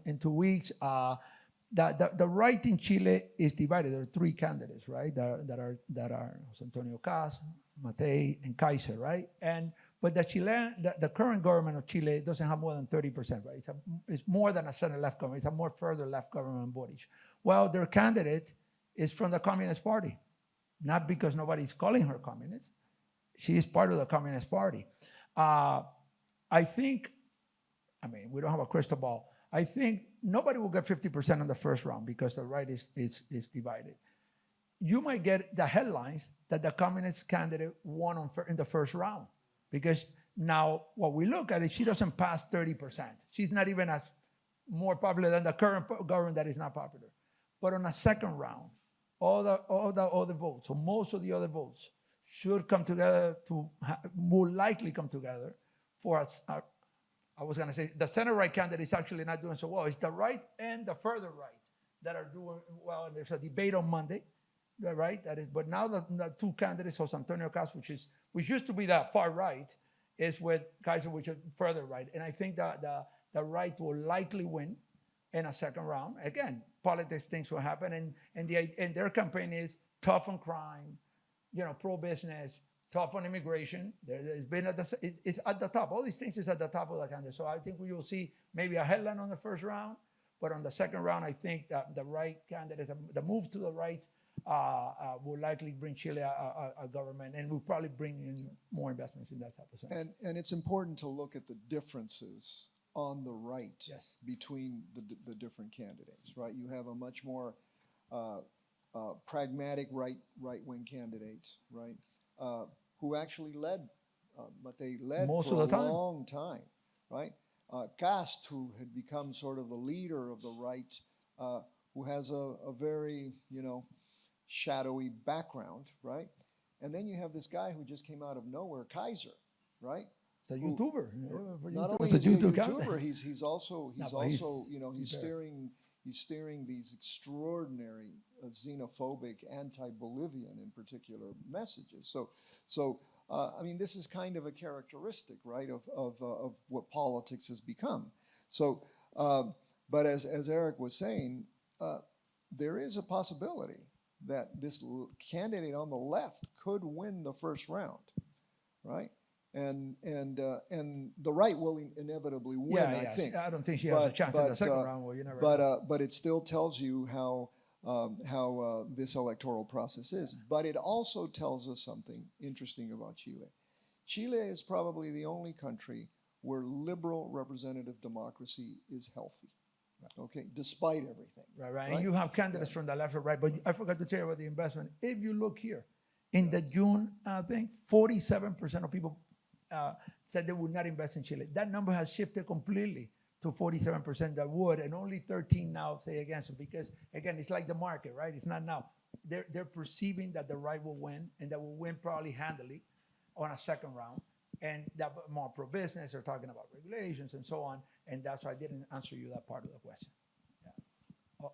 A: in 2 weeks. The right in Chile is divided. There are 3 candidates, right? That are Jose Antonio Caz, Matei, and Kaiser, right? But the current government of Chile doesn't have more than 30%, right? It's more than a center-left government. It's a more further left government body. Well, their candidate is from the Communist Party, not because nobody's calling her communist. She is part of the Communist Party. I think, we don't have a crystal ball. I think nobody will get 50% in the first round because the right is divided. You might get the headlines that the communist candidate won in the first round, because now what we look at is she doesn't pass 30%. She's not even as more popular than the current government that is not popular. But on a second round, all the other votes, or most of the other votes, should come together more likely come together for us. I was going to say the center-right candidate is actually not doing so well. It's the right and the further right that are doing well. And there's a debate on Monday, right? But now the 2 candidates, Jose Antonio Caz, which used to be the far right, is with Kaiser, which is further right. And I think that the right will likely win in a second round. Again, politics, things will happen, and their campaign is tough on crime, pro-business, tough on immigration. It's at the top. All these things is at the top of the candidate. So I think we will see maybe a headline on the first round, but on the second round, I think that the right candidates, the move to the right, will likely bring Chile a government, and will probably bring in more investments in that type of sense.
C: And it's important to look at the differences on the right between the different candidates, right? You have a much more pragmatic right-wing candidate, right? Who actually led
A: most
C: for
A: of the
C: a
A: time.
C: long time, right? Cast, who had become sort of the leader of the right, who has a very, shadowy background, right? And then you have this guy who just came out of nowhere, Kaiser, right?
A: It's a YouTuber.
C: Not only is he a YouTuber, he's also
A: he's
C: steering He's steering these extraordinary xenophobic, anti-Bolivian in particular messages. So I mean, this is kind of a characteristic, right, of what politics has become. So, but as Eric was saying, there is a possibility that this candidate on the left could win the first round, right? And the right will inevitably win, I think.
A: I don't think she has a chance in the second round. Well, you never know.
C: But it still tells you how this electoral process is. But it also tells us something interesting about Chile. Chile is probably the only country where liberal representative democracy is healthy. Okay, despite everything.
A: Right. And you have candidates from the left or right, but I forgot to tell you about the investment. If you look here, in the June thing, 47% of people said they would not invest in Chile. That number has shifted completely to 47% that would, and only 13 now say against it, because again, it's like the market, right? It's not now. They're perceiving that the right will win, and that will win probably handily on a second round. And that more pro-business, they're talking about regulations and so on, and that's why I didn't answer you that part of the question. Yeah.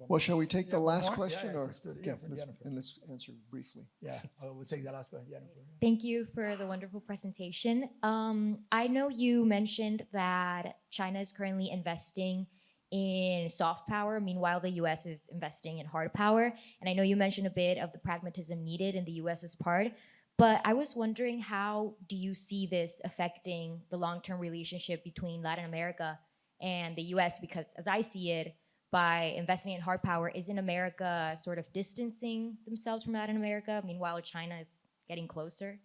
C: Well, shall we take the last question,
A: Yeah,
C: or
A: let's do it. Yeah, from
C: let's,
A: Jennifer.
C: and let's answer briefly.
A: Yeah, we'll take the last one. Jennifer.
L: Thank you for the wonderful presentation. I know you mentioned that China is currently investing in soft power, meanwhile the US is investing in hard power. And I know you mentioned a bit of the pragmatism needed in the US's part, but I was wondering, how do you see this affecting the long-term relationship between Latin America and the US? Because as I see it, by investing in hard power, isn't America sort of distancing themselves from Latin America? Meanwhile, China is getting closer.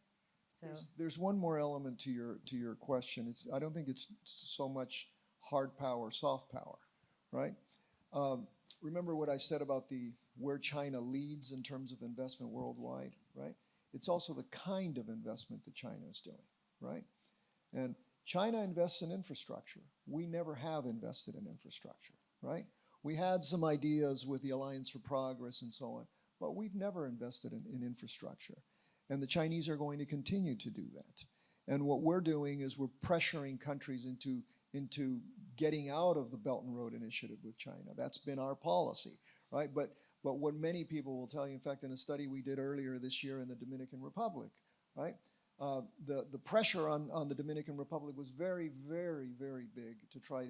L: So
C: There's one more element to your question. I don't think it's so much hard power, soft power, right? Remember what I said about where China leads in terms of investment worldwide, right? It's also the kind of investment that China is doing, right? And China invests in infrastructure. We never have invested in infrastructure, right? We had some ideas with the Alliance for Progress and so on, but we've never invested in infrastructure. And the Chinese are going to continue to do that. And what we're doing is we're pressuring countries into getting out of the Belt and Road Initiative with China. That's been our policy, right? But what many people will tell you, in fact, in a study we did earlier this year in the Dominican Republic, right? The pressure on the Dominican Republic was very, very, very big to try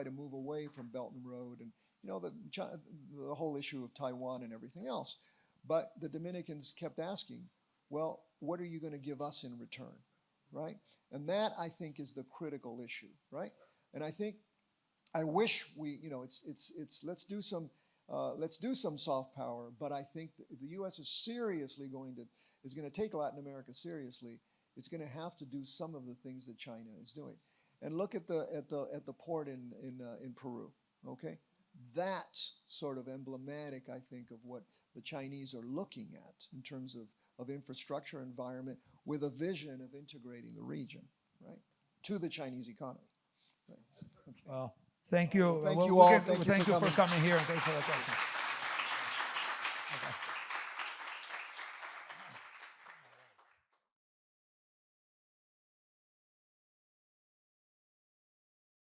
C: to move away from Belt and Road, and the whole issue of Taiwan and everything else. But the Dominicans kept asking, well, what are you going to give us in return, right? And that, I think, is the critical issue, right? And I wish let's do some soft power, but I think the U.S. is seriously going to take Latin America seriously. It's going to have to do some of the things that China is doing. And look at the port in Peru, okay? That's sort of emblematic, I think, of what the Chinese are looking at in terms of infrastructure environment, with a vision of integrating the region, right, to the Chinese economy. Right. Okay.
A: Well, thank you.
C: Thank you all.
A: Thank you for coming here, and thanks for the question.